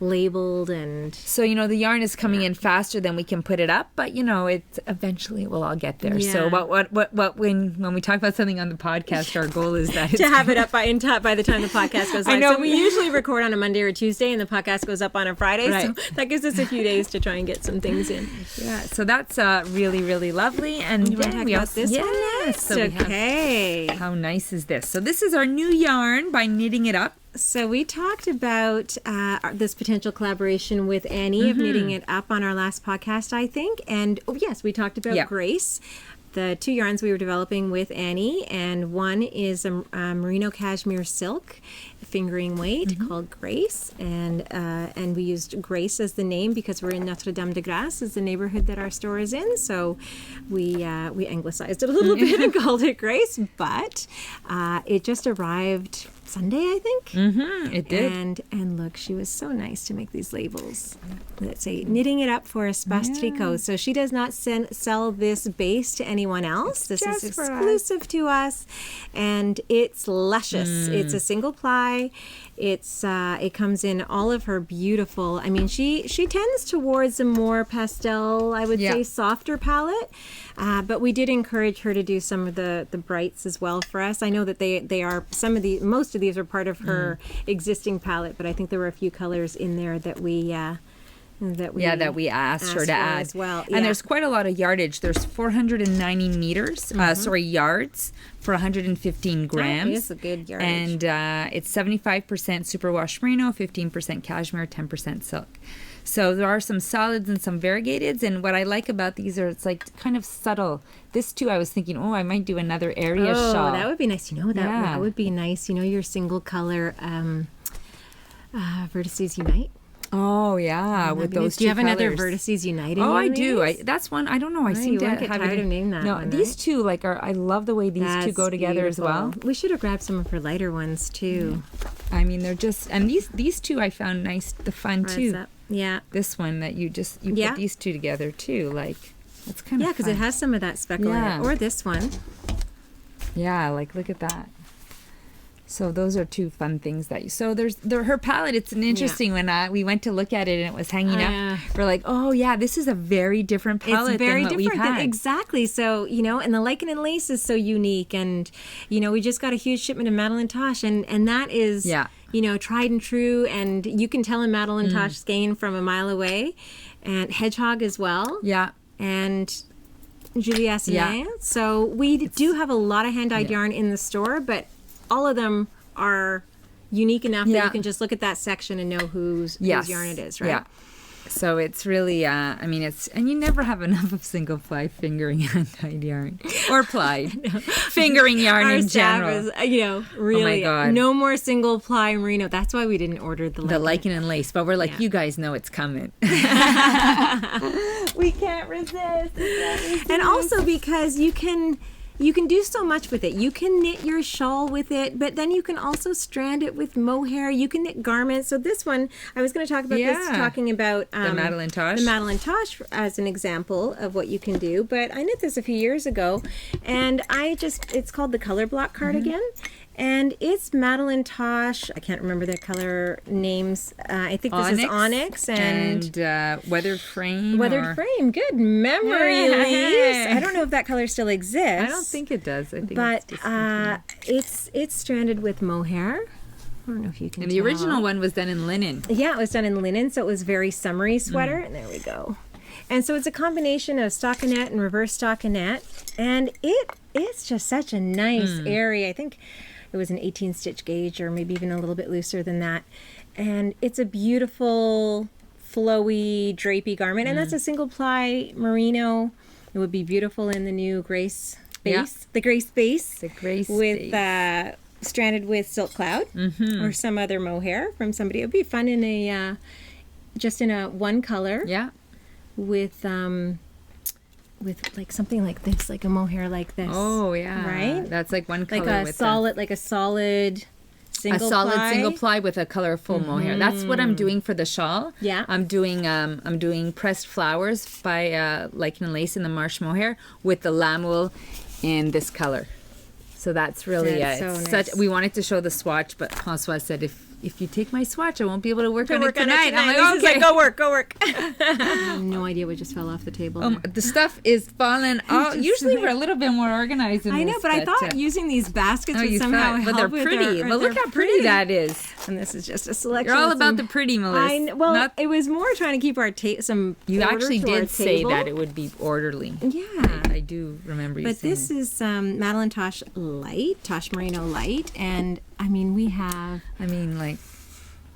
labeled. And so, the yarn is coming in faster than we can put it up, but, eventually it will all get there. Yeah. So what when we talk about something on the podcast, our goal is that to have it up by the time the podcast goes live. I know. So we usually record on a Monday or Tuesday, and the podcast goes up on a Friday. Right. So that gives us a few days to try and get some things in. Yeah. So that's really, really lovely. And you want to talk about this one next? So okay. How nice is this? So this is our new yarn by Knitting It Up. So we talked about this potential collaboration with Annie of Knitting It Up on our last podcast, I think. And we talked about Grace, the 2 yarns we were developing with Annie. And one is a merino cashmere silk fingering weight called Grace. And we used Grace as the name because we're in Notre Dame de Grace, is the neighborhood that our store is in. So we anglicized it a little bit and called it Grace. But it just arrived Sunday, I think. It did. And look, she was so nice to make these labels that say Knitting It Up for Espace Tricot. So she does not sell this base to anyone else. This is exclusive to us, and it's luscious. It's a single ply. It comes in all of her beautiful. I mean, she tends towards a more pastel, I would say, softer palette. But we did encourage her to do some of the brights as well for us. I know that they are most of these are part of her existing palette, but I think there were a few colors in there that we asked her to add as well. And there's quite a lot of yardage. There's 490 meters, yards for 115 grams. Oh, it's a good yardage. And it's 75% superwash merino, 15% cashmere, 10% silk. So there are some solids and some variegateds, and what I like about these are it's like kind of subtle. This too, I was thinking, I might do another area shawl. Oh, that would be nice. That would be nice. Your single color Vertices Unite. Oh yeah, with those 2 colors. Do you have another Vertices Unite? Oh, I do. That's one. I don't know. I seem to get tired of naming that. No, one, these 2 I love the way these 2 go together as well. We should have grabbed some of her lighter ones too. I mean, they're just these 2 I found nice, fun too. Up. Yeah. This one that you put these 2 together too, that's kind of because it has some of that speckle in it. Or this one. Yeah, look at that. So those are 2 fun things so her palette. It's an interesting when we went to look at it and it was hanging up. We're like, this is a very different palette. It's very than what different. We've had. Exactly. So and the lichen and lace is so unique, and we just got a huge shipment of Madeline Tosh, and that is tried and true, and you can tell in Madeline Tosh skein from a mile away, and Hedgehog as well. Yeah. And Julie Assenet. Yeah. So we do have a lot of hand-dyed yarn in the store, but all of them are unique enough that you can just look at that section and know whose yarn it is, right? Yeah. So it's really, I mean, and you never have enough of single ply fingering hand-dyed yarn or plied fingering yarn Our in staff general. is, really, God. no more single ply merino. That's why we didn't order the lichen and lace, but we're like, you guys know it's coming. We can't resist. And also because you can do so much with it. You can knit your shawl with it, but then you can also strand it with mohair. You can knit garments. So this one, I was going to talk about this, talking about the Madeline Tosh. The Madeline Tosh as an example of what you can do. But I knit this a few years ago, and it's called the Color Block Cardigan. And it's Madeline Tosh. I can't remember their color names. I think this is Onyx and Weathered Frame. Weathered Frame. Good memory, Elise. I don't know if that color still exists. I don't think it does. I think it's stranded with mohair. I don't know if you can. And the original one was done in linen. Yeah, it was done in linen, so it was very summery sweater. And there we go. And so it's a combination of stockinette and reverse stockinette, and it's just such a nice area. I think it was an 18 stitch gauge, or maybe even a little bit looser than that. And it's a beautiful, flowy, drapey garment. And that's a single ply merino. It would be beautiful in the new Grace base. The Grace base. The Grace with stranded with silk cloud or some other mohair from somebody. It would be fun in a just in a one color. Yeah. With like something like this, like a mohair like this. Oh yeah, right. That's like one color like a with solid single single ply with a colorful mohair. That's what I'm doing for the shawl. Yeah, I'm doing pressed flowers by Lichen and Lace in the marsh mohair with the lamb wool in this color. So that's really so nice. We wanted to show the swatch, but François said if you take my swatch, I won't be able to work on it tonight. I'm like, okay, go work. I have no idea what just fell off the table. The stuff is falling out. Usually we're a little bit more organized than I know, but I thought using these baskets would somehow help. But they're pretty. But look how pretty that is. And this is just a selection. You're all about the pretty, Melissa. It was more trying to keep our some. You actually did say that it would be orderly. Yeah, I do remember you saying. But this is Madeline Tosh Light, Tosh Merino Light, and I mean we have. Like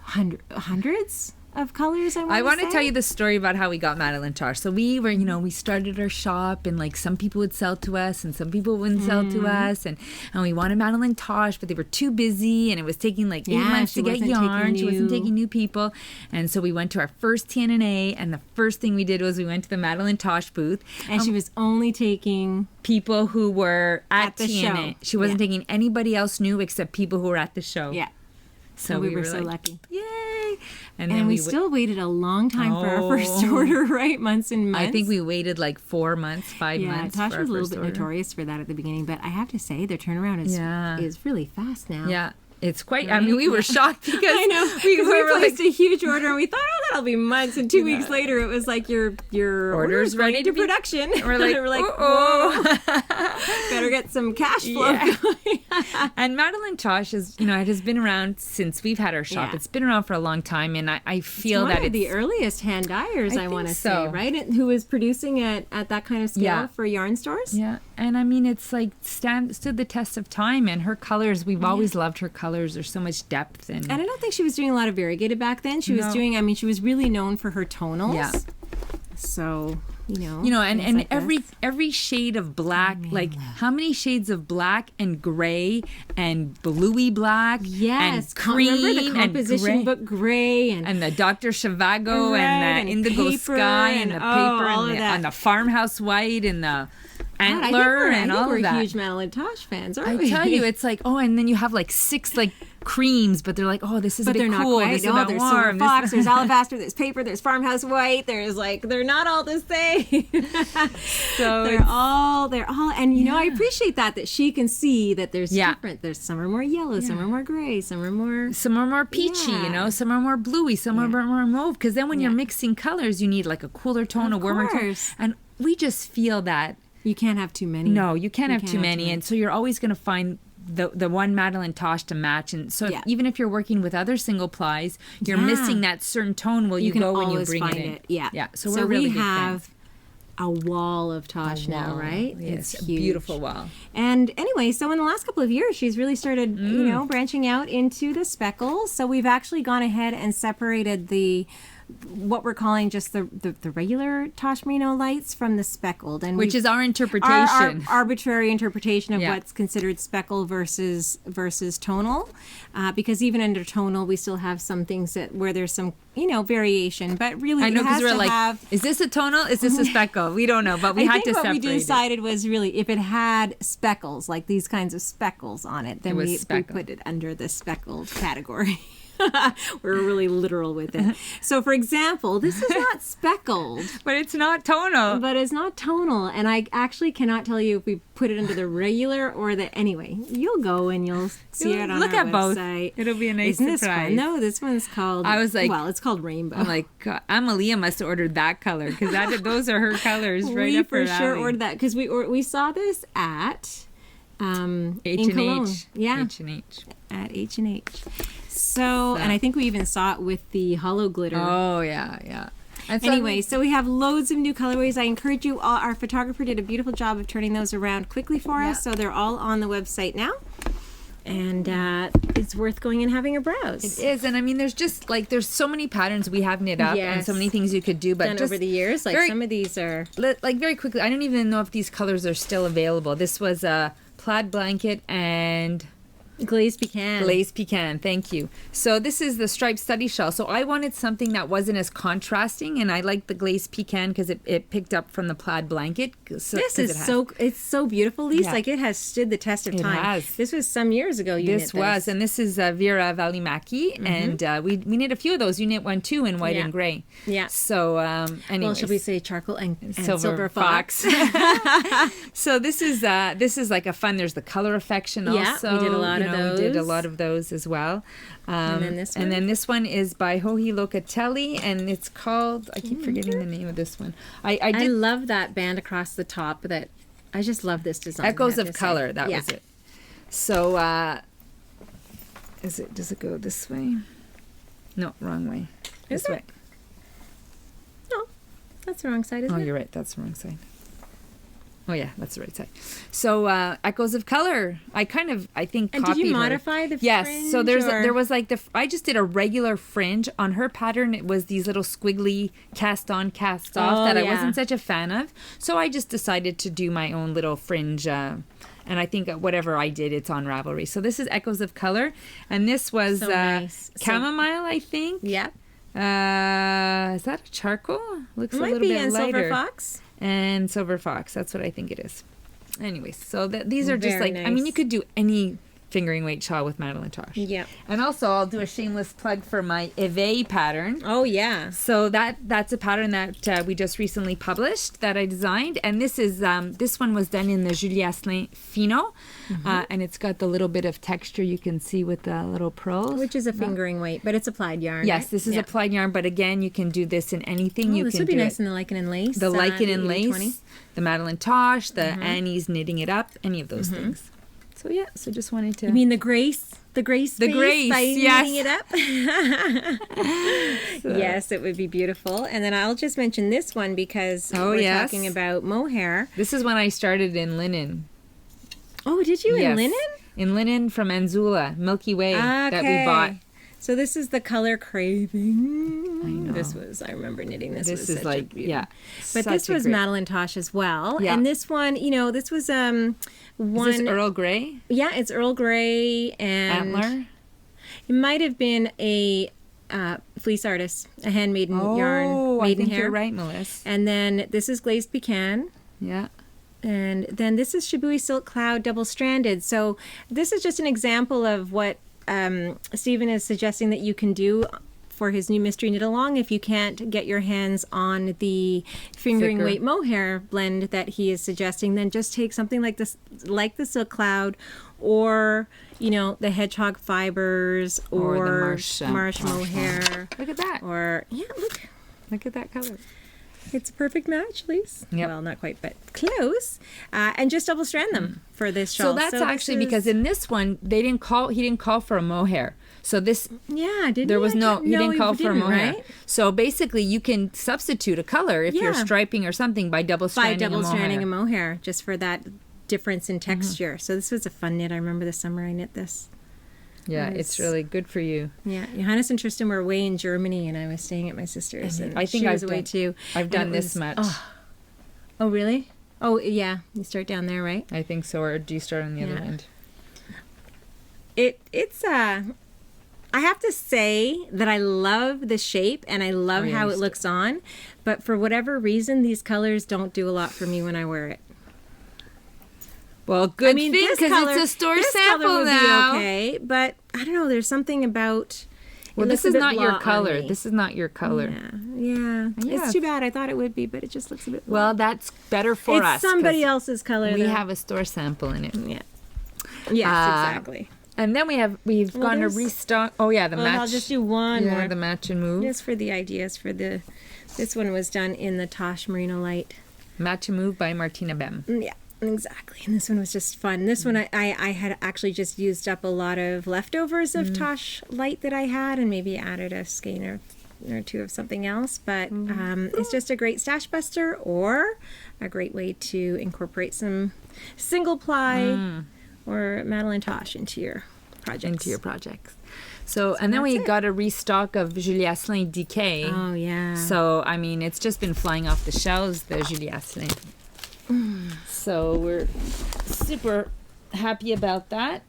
hundreds of colors. I want to tell you the story about how we got Madeline Tosh. So we were, we started our shop, and like some people would sell to us and some people wouldn't sell to us, and we wanted Madeline Tosh, but they were too busy, and it was taking like 8 months to get yarn. She wasn't taking new people, and so we went to our first TNNA, and the first thing we did was we went to the Madeline Tosh booth, and she was only taking people who were at the TNNA. show. She wasn't taking anybody else new except people who were at the show. Yeah. So we were so like, lucky. Yay! And then we still waited a long time for our first order, right? Months and months. I think we waited like 4 months, 5 months. Yeah, Tosh was a little bit notorious for that at the beginning, but I have to say their turnaround is really fast now. Yeah. It's quite, I mean, we were shocked because I know, we placed a huge order and we thought, that'll be months. And 2 weeks later, it was like your order's ready to production. We're like, whoa, better get some cash flow. Yeah. And Madeline Tosh is, it has been around since we've had our shop. Yeah. It's been around for a long time, and I feel that it's the earliest hand dyers, I want to say, right? Who was producing at that kind of scale for yarn stores. Yeah, and I mean, it's like stood the test of time, and her colors, we've always loved her colors. There's so much depth and I don't think she was doing a lot of variegated back then. She was doing, she was really known for her tonals. Yeah. So, and like every shade of black, like how many shades of black and gray and bluey black and cream, remember the composition book gray and the Dr. Zhivago and the indigo sky and the paper and the farmhouse white and the antler and all of that. We're huge Madeline Tosh fans, aren't we? I tell you, it's like, and then you have like 6 like creams, but they're like, this is a bit cool. This is a bit there's warm. Fox, there's alabaster, there's paper, there's farmhouse white. There's like, they're not all the same. So they're all, and I appreciate that she can see that there's different. There's some are more yellow, some are more gray, some are more peachy, some are more bluey, some are more mauve. Because then when you're mixing colors, you need like a cooler tone, a warmer tone, and we just feel that. You can't have too many. No, you can't have too many. And so you're always going to find the one Madeline Tosh to match. And so even if you're working with other single plies, you're missing that certain tone you go when you bring it in. Yeah. So we're really we have a wall of Tosh now, right? Yes, it's a beautiful wall. And anyway, so in the last couple of years, she's really started, branching out into the speckles. So we've actually gone ahead and separated the what we're calling just the regular Tosh Merino lights from the speckled, and which is our interpretation, our arbitrary interpretation of Yeah. what's considered speckle versus tonal, because even under tonal we still have some things where there's some variation, but really I know, it has because we're to like, have. is this a tonal? Is this a speckle? We don't know, but we I had think to what separate we it. decided was really if it had speckles, like these kinds of speckles on it, then It was we speckled. put it under the speckled category. We're really literal with it. So, for example, this is not speckled, But it's not tonal. but it's not tonal, and I actually cannot tell you if we put it under the regular or the. Anyway, you'll go and you'll see it on Look our at both. website. It'll be a nice Isn't this surprise. fun? No, this one's called. I was like- well, it's called Rainbow. I'm like, God, Amalia must have ordered that color because those are her colors right we up for her sure alley. ordered that because we saw this at in H&H. Cologne. Yeah, H&H. at H&H. So, and I think we even saw it with the hollow glitter. Oh, yeah. And so- Anyway, so we have loads of new colorways. I encourage you all. Our photographer did a beautiful job of turning those around quickly for us. So they're all on the website now. And it's worth going and having a browse. It is, and I mean, there's so many patterns we have knit up, and Yes. so many things you could do. But Done just over the years. Like very- some of these are. like very quickly, I don't even know if these colors are still available. This was a plaid blanket and Glazed pecan. glazed pecan. Thank you. So this is the striped study shell. So I wanted something that wasn't as contrasting, and I liked the glazed pecan because it picked up from the plaid blanket. So, This 'cause is it has- it's so beautiful, Lise. Yeah. Like it has stood the test of It time. has. This was some years ago. You This knit was, and this is Vera Valimaki, and we knit a few of those. You knit one too in white Yeah. and gray. Yeah. So, anyway, Well, should we say charcoal and silver fox? So this is like a fun. There's the color affection Yeah, also. we did a lot of We did a those. lot of those as well. And then this one? And then this one is by Joji Locatelli, and it's called. I keep forgetting the name of this one. I I did love that band across the top. That I just love this design. Echoes I have of to say. Color. That Yeah. was it. So does it go this way? No, wrong way. Is This it? way. No, that's the wrong side, isn't Oh, it? you're right. That's the wrong side. Oh yeah, that's the right side. So Echoes of Color. I think And copied did you her. modify the Yes. fringe? So or- there was like I just did a regular fringe on her pattern. It was these little squiggly cast on, cast off Oh, that I yeah. wasn't such a fan of. So I just decided to do my own little fringe. And I think whatever I did, it's on Ravelry. So this is Echoes of Color, and this was So nice. So- chamomile, I think. Yeah. Is that a charcoal? Looks It a might little be bit in lighter. Silver Fox. And Silver Fox. That's what I think it is. Anyways, so these are just Very like, I mean, nice. you could do any fingering weight shawl with Madeline Tosh. Yeah. And also, I'll do a shameless plug for my Eve pattern. Oh yeah. So that's a pattern that we just recently published that I designed, and this one was done in the Julie Asselin Fino, and it's got the little bit of texture you can see with the little pearls. Which is a fingering weight, but it's applied yarn. Yes, right? this is Yeah. applied yarn, but again, you can do this in anything. Oh, You this can would be do nice it. in the lichen and lace. The lichen and the lace, 80/20. the Madeline Tosh, the Annie's knitting it up, any of those things. So yeah, so just wanted to. You mean the grace The space grace, by yes. knitting it up? Yes, it would be beautiful. And then I'll just mention this one because we're yes. talking about mohair. This is when I started in linen. Oh, did you in Yes. linen? In linen from Anzula, Milky Way that we bought. So this is the color craving. I know. I remember knitting this. This was is such like, a beauty. yeah. But such this a was great- Madeline Tosh as well. Yeah. And this one, this was one. Is this Earl Grey? Yeah, it's Earl Grey and Antler? it might have been a fleece artist, a handmaiden yarn, Oh, I maiden think hair. you're right, Melissa. And then this is glazed pecan. Yeah. And then this is Shibui Silk Cloud double stranded. So this is just an example of what Stephen is suggesting that you can do for his new mystery knit along if you can't get your hands on the fingering Thicker. weight mohair blend that he is suggesting. Then just take something like this, like the Silk Cloud, or the hedgehog fibers, Or the marsh marsh mohair, Look at that. or Look at that color. it's a perfect match, Lise. Yep. Well, not quite, but close. And just double strand them for this shawl. So that's this actually is- because in this one he didn't call for a mohair. So this yeah, didn't there he? was no, he didn't call for a mohair. Right? So basically you can substitute a color if you're Yeah. striping or something by double By stranding double a mohair. stranding a mohair, just for that difference in texture. So this was a fun knit. I remember the summer I knit this. Yeah, it's really good for you. Yeah, Johannes and Tristan were away in Germany, and I was staying at my sister's, and I think she was away too. I've done this much. Oh, really? Oh, yeah. You start down there, right? I think so. Or do you start on the other end? It's I have to say that I love the shape and I love how it looks on, but for whatever reason, these colors don't do a lot for me when I wear it. Well, good thing, because it's a store sample color would now. be okay, but I don't know. There's something about. Well, this is not your color. This is not your color. Yeah. It's too bad. I thought it would be, but it just looks a bit. Well, that's better for us. It's somebody else's color. We have a store sample in it. Yeah. Yes, exactly. And then we've gone to restock. Oh yeah, the match. I'll just do one more. The match and move. Just for the ideas for the. This one was done in the Tosh Merino Light. Match and move by Martina Bem. Yeah. Exactly. And this one was just fun. This one I had actually just used up a lot of leftovers of Tosh Light that I had and maybe added a skein or two of something else. But it's just a great stash buster or a great way to incorporate some single ply or Madeline Tosh into your projects. So and then we got a restock of Julie Asselin DK. Oh, yeah. So, I mean, it's just been flying off the shelves, the Julie Asselin. So we're super happy about that.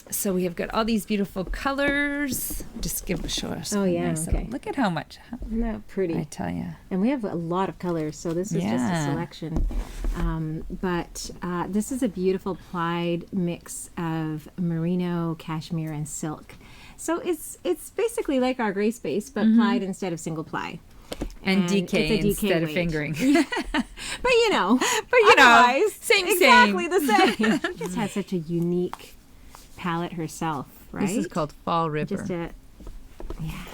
So we have got all these beautiful colors. Just show us. Oh yeah, okay. Look at how much. No, pretty. I tell you. And we have a lot of colors, so this is just a selection. But this is a beautiful plied mix of merino, cashmere, and silk. So it's basically like our gray space, but plied instead of single ply. And DK instead of fingering. But you know, same. Exactly the same. She just has such a unique palette herself, right? This is called Fall Ripper. Yeah.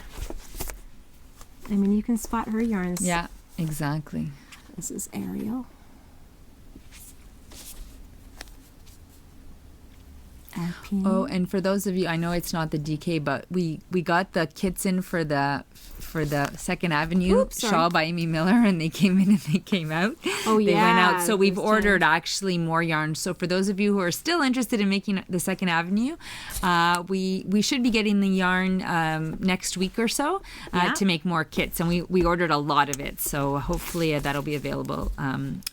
I mean, you can spot her yarns. Yeah, exactly. This is Ariel. Alpine. Oh, and for those of you, I know it's not the DK, but we got the kits in for the Second Avenue shawl by Amy Miller, and they came in and they came out. Oh, yeah. They went out. So we've ordered actually more yarn. So for those of you who are still interested in making the Second Avenue, we should be getting the yarn next week or so to make more kits. And we ordered a lot of it. So hopefully that'll be available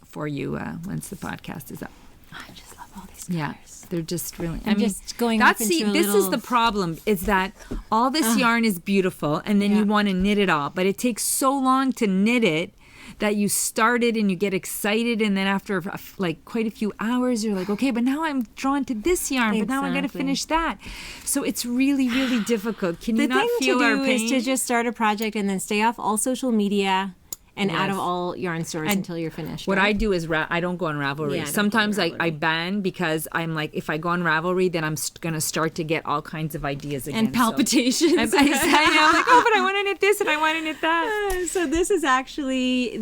for you once the podcast is up. I just love all these colors. Yeah. They're just really. Just going up into this is the problem. Is that all this yarn is beautiful, and then you want to knit it all, but it takes so long to knit it that you start it and you get excited, and then after like quite a few hours, you're like, okay, but now I'm drawn to this yarn, but now I got to finish that. So it's really, really difficult. Can you not feel our pain? The thing to do is to just start a project and then stay off all social media. And out of all yarn stores until you're finished. What I do is I don't go on Ravelry. Sometimes I ban because I'm like, if I go on Ravelry, then I'm going to start to get all kinds of ideas again. And palpitations. I'm like, oh, but I want to knit this and I want to knit that. So this is actually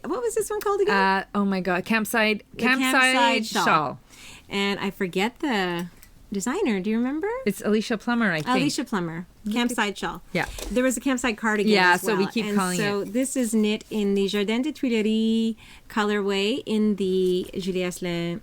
what was this one called again? Oh my God, campsite shawl. And I forget the designer. Do you remember? It's Alicia Plummer, I think. Alicia Plummer. Campside shawl. Yeah. There was a campside cardigan as well. So we keep calling it. So this is knit in the Jardin de Tuileries colorway in the Julie Asselin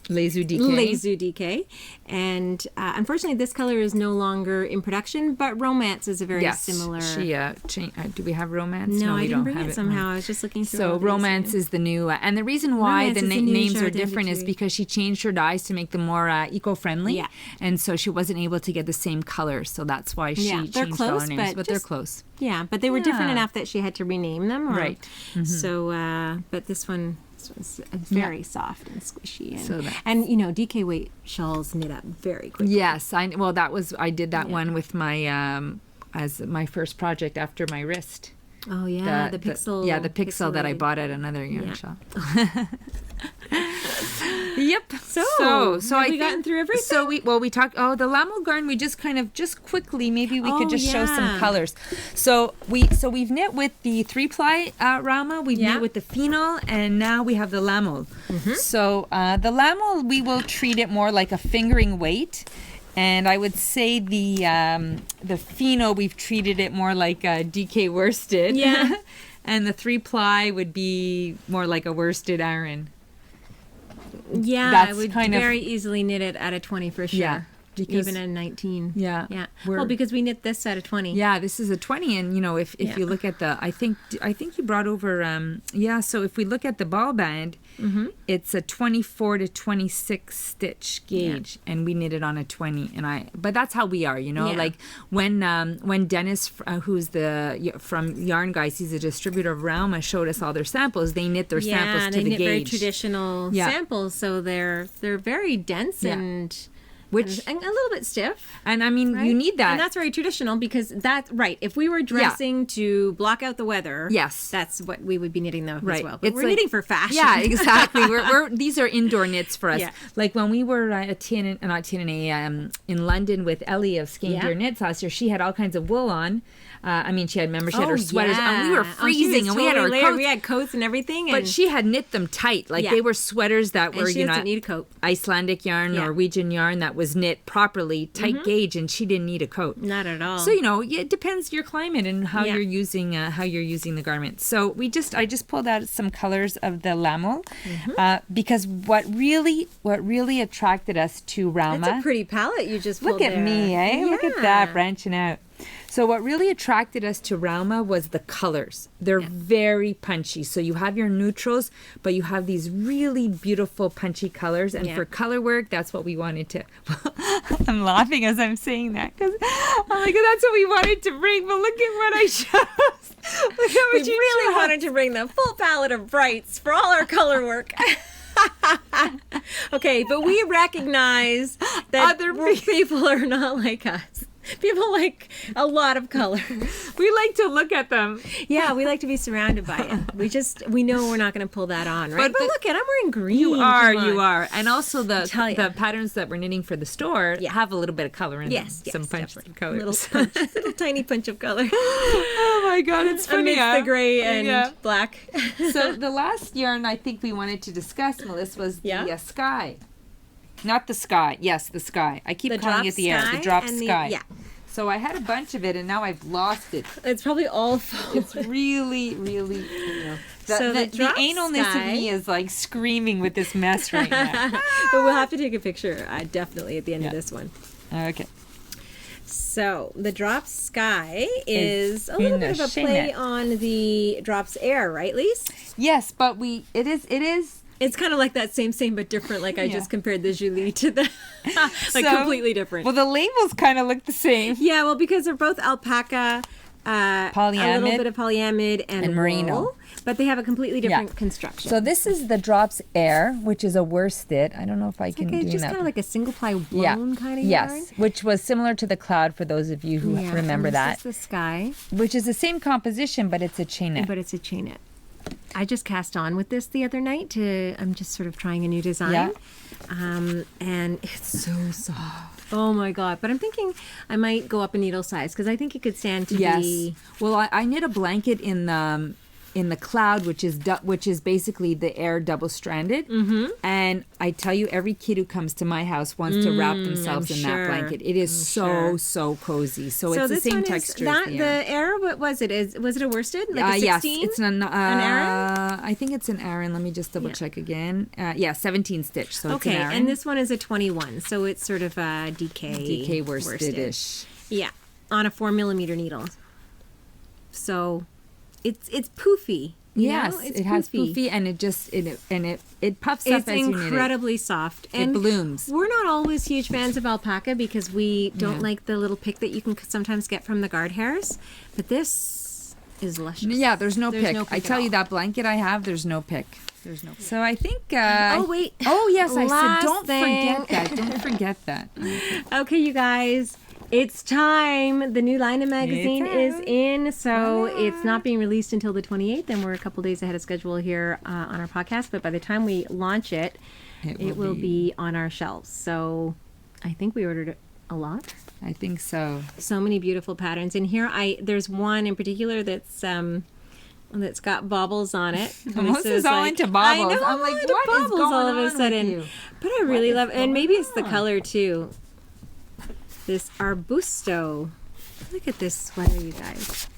Les Eaux DK. And unfortunately, this color is no longer in production, but Romance is a very similar. Do we have Romance? No, I we didn't don't bring have it somehow. I was just looking through. So Romance is the new, and the reason why the names are different is because she changed her dyes to make them more eco-friendly. Yeah. And so she wasn't able to get the same colors, so that's why she changed all her names. But they're close. Yeah, but they were different enough that she had to rename them. Right. Mm-hmm. So, but this one. Was very soft and squishy, and you know, DK weight shawls knit up very quickly. Yes, I did that one with my as my first project after my wrist. Oh yeah, the pixel. The pixel that I bought at another yarn shop. Yep. So have we gotten through everything? So we talked. Oh, the Lamel garn. We just quickly. Maybe we could just show some colors. So we've knit with the 3-ply Rama. We've knit with the Phenol, and now we have the Lamel. Mm-hmm. So the Lamel, we will treat it more like a fingering weight. And I would say the Phenol, we've treated it more like a DK worsted. Yeah. And the 3-ply would be more like a worsted Aran. Yeah, I would very easily knit it at a 20 for sure. Yeah. Because, even a 19. Yeah. Yeah. Well, because we knit this at a 20. Yeah, this is a 20. And, if you look at I think you brought over, so if we look at the ball band, it's a 24 to 26 stitch gauge, and we knit it on a 20. But that's how we are, like when Dennis, who's from Yarn Guys, he's a distributor of Rauma, showed us all their samples. They knit their samples to the gauge. Yeah, they knit very traditional samples, so they're very dense and a little bit stiff. And I mean, right? You need that. And that's very traditional because that's right. If we were dressing to block out the weather, yes, that's what we would be knitting though right. as well. But we're knitting for fashion. Yeah, exactly. These are indoor knits for us. Yeah. Like when we were at in London with Ellie of Skein Deer Knits last year, she had all kinds of wool on. She had she had her sweaters, and we were freezing, and we had our coats. We had coats and everything. But she had knit them tight. Like they were sweaters that were, she doesn't need a coat. Icelandic yarn, Norwegian yarn that was knit properly, tight gauge, and she didn't need a coat. Not at all. So, it depends your climate and how you're using the garment. So I just pulled out some colors of the lamel, because what really attracted us to Rauma. That's a pretty palette you just pulled Look at me, eh? Yeah. Look at that, branching out. So what really attracted us to Rauma was the colors. They're very punchy. So you have your neutrals, but you have these really beautiful punchy colors. And for color work, that's what we wanted to... I'm laughing as I'm saying that because I'm like, that's what we wanted to bring. But look at what I chose. Look at what you really wanted to bring the full palette of brights for all our color work. Okay, but we recognize that other people are not like us. People like a lot of color. We like to look at them. Yeah, we like to be surrounded by it. We know we're not going to pull that on, right? But look at, I'm wearing green. You are. And also the patterns that we're knitting for the store have a little bit of color in them. Yes, some punch of color. Little tiny punch of color. Oh my God, it's funny. Amidst the gray and black. So the last yarn I think we wanted to discuss, Melissa, was the sky. Not the sky. Yes, the sky. I keep calling it the air. The drop sky. Yeah. So I had a bunch of it, and now I've lost it. It's probably all full. It's really, really, the analness of me is like screaming with this mess right now. But we'll have to take a picture, definitely, at the end of this one. Okay. So the drop sky is a little bit of a play on the drops air, right, Lise? Yes, but it is. It's kind of like that same but different. Like I just compared the Julie to the completely different. Well, the labels kind of look the same. Yeah, well, because they're both alpaca, polyamide, a little bit of polyamide and merino, wool, but they have a completely different construction. So this is the drops air, which is a worsted. I don't know if I can do that. It's just kind of like a single ply blown kind of yarn. Yes, which was similar to the cloud for those of you who remember that. This is the sky, which is the same composition, but it's a chain knit. I just cast on with this the other night. I'm just sort of trying a new design. Yeah. And it's so soft. Oh my God. But I'm thinking I might go up a needle size because I think it could stand to be... Well, I knit a blanket in the cloud, which is basically the air double-stranded. Mm-hmm. And I tell you, every kid who comes to my house wants to wrap themselves in that blanket. It is so cozy. So it's the same texture as the air. The air, what was it? Was it a worsted? Like a 16? Yes, it's an Aran? I think it's an Aran. Let me just double check again. 17 stitch. So it's an Aran. And this one is a 21. So it's sort of a DK worsted-ish. Yeah, on a 4mm needle. So... It's poofy. Yes, it has poofy, and it puffs up as you knit it. It's incredibly soft. And it blooms. We're not always huge fans of alpaca because we don't like the little pick that you can sometimes get from the guard hairs. But this is luscious. Yeah, there's no pick. I tell you, that blanket I have, there's no pick. So I think... Oh, yes, I said don't forget that. Don't forget that. Okay, you guys. It's time. The new line of magazine is in, so it's not being released until the 28th, and we're a couple days ahead of schedule here on our podcast. But by the time we launch it, it will be on our shelves. So I think we ordered a lot. I think so. So many beautiful patterns in here. There's one in particular that's got bobbles on it. Melissa's all into bobbles. I know, I'm like, what bobbles is going all of on a sudden? with you? But I really love it, and maybe it's the color too. This Arbusto. Look at this sweater, you guys.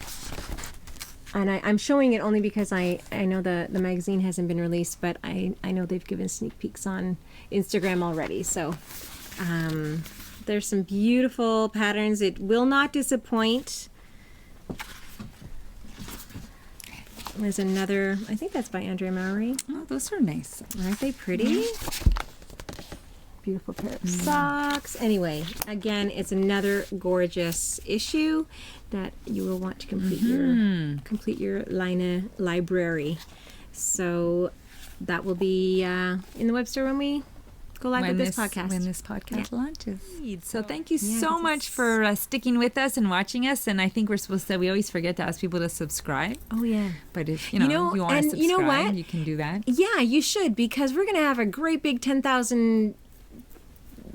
And I'm showing it only because I know the magazine hasn't been released, but I know they've given sneak peeks on Instagram already. So There's some beautiful patterns. It will not disappoint. There's another, I think that's by Andrea Mowry. Oh, those are nice. Aren't they pretty? Beautiful pair of socks. Anyway, again, it's another gorgeous issue that you will want to complete your Line library. So that will be in the web store when we go live with this podcast. When this podcast launches. So thank you so much for sticking with us and watching us. And I think we're supposed to, we always forget to ask people to subscribe. Oh, yeah. But if you want to subscribe, you know what? You can do that. Yeah, you should, because we're going to have a great big 10,000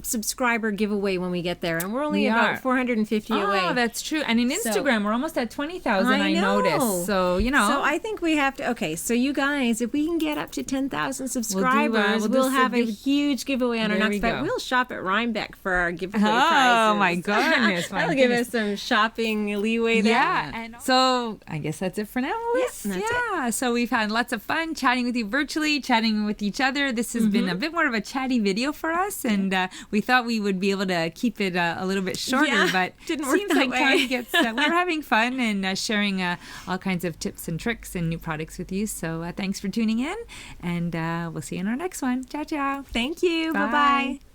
subscriber giveaway when we get there, and we're only about 450 away. Oh, that's true. And in Instagram, we're almost at 20,000. I noticed. So So I think we have to. Okay, so you guys, if we can get up to 10,000 subscribers, we'll have a huge giveaway on our next bet. We'll shop at Rhinebeck for our giveaway prizes. Oh my goodness! That'll give us some shopping leeway there. Yeah. And so I guess that's it for now, Liz. It. So we've had lots of fun chatting with you virtually, chatting with each other. This has been a bit more of a chatty video for us, and we thought we would be able to keep it a little bit shorter, but didn't work seems that like way. time gets. We're having fun and sharing all kinds of tips and tricks and new products with you. So thanks for tuning in, and we'll see you in our next one. Ciao, ciao. Thank you. Bye. Bye-bye.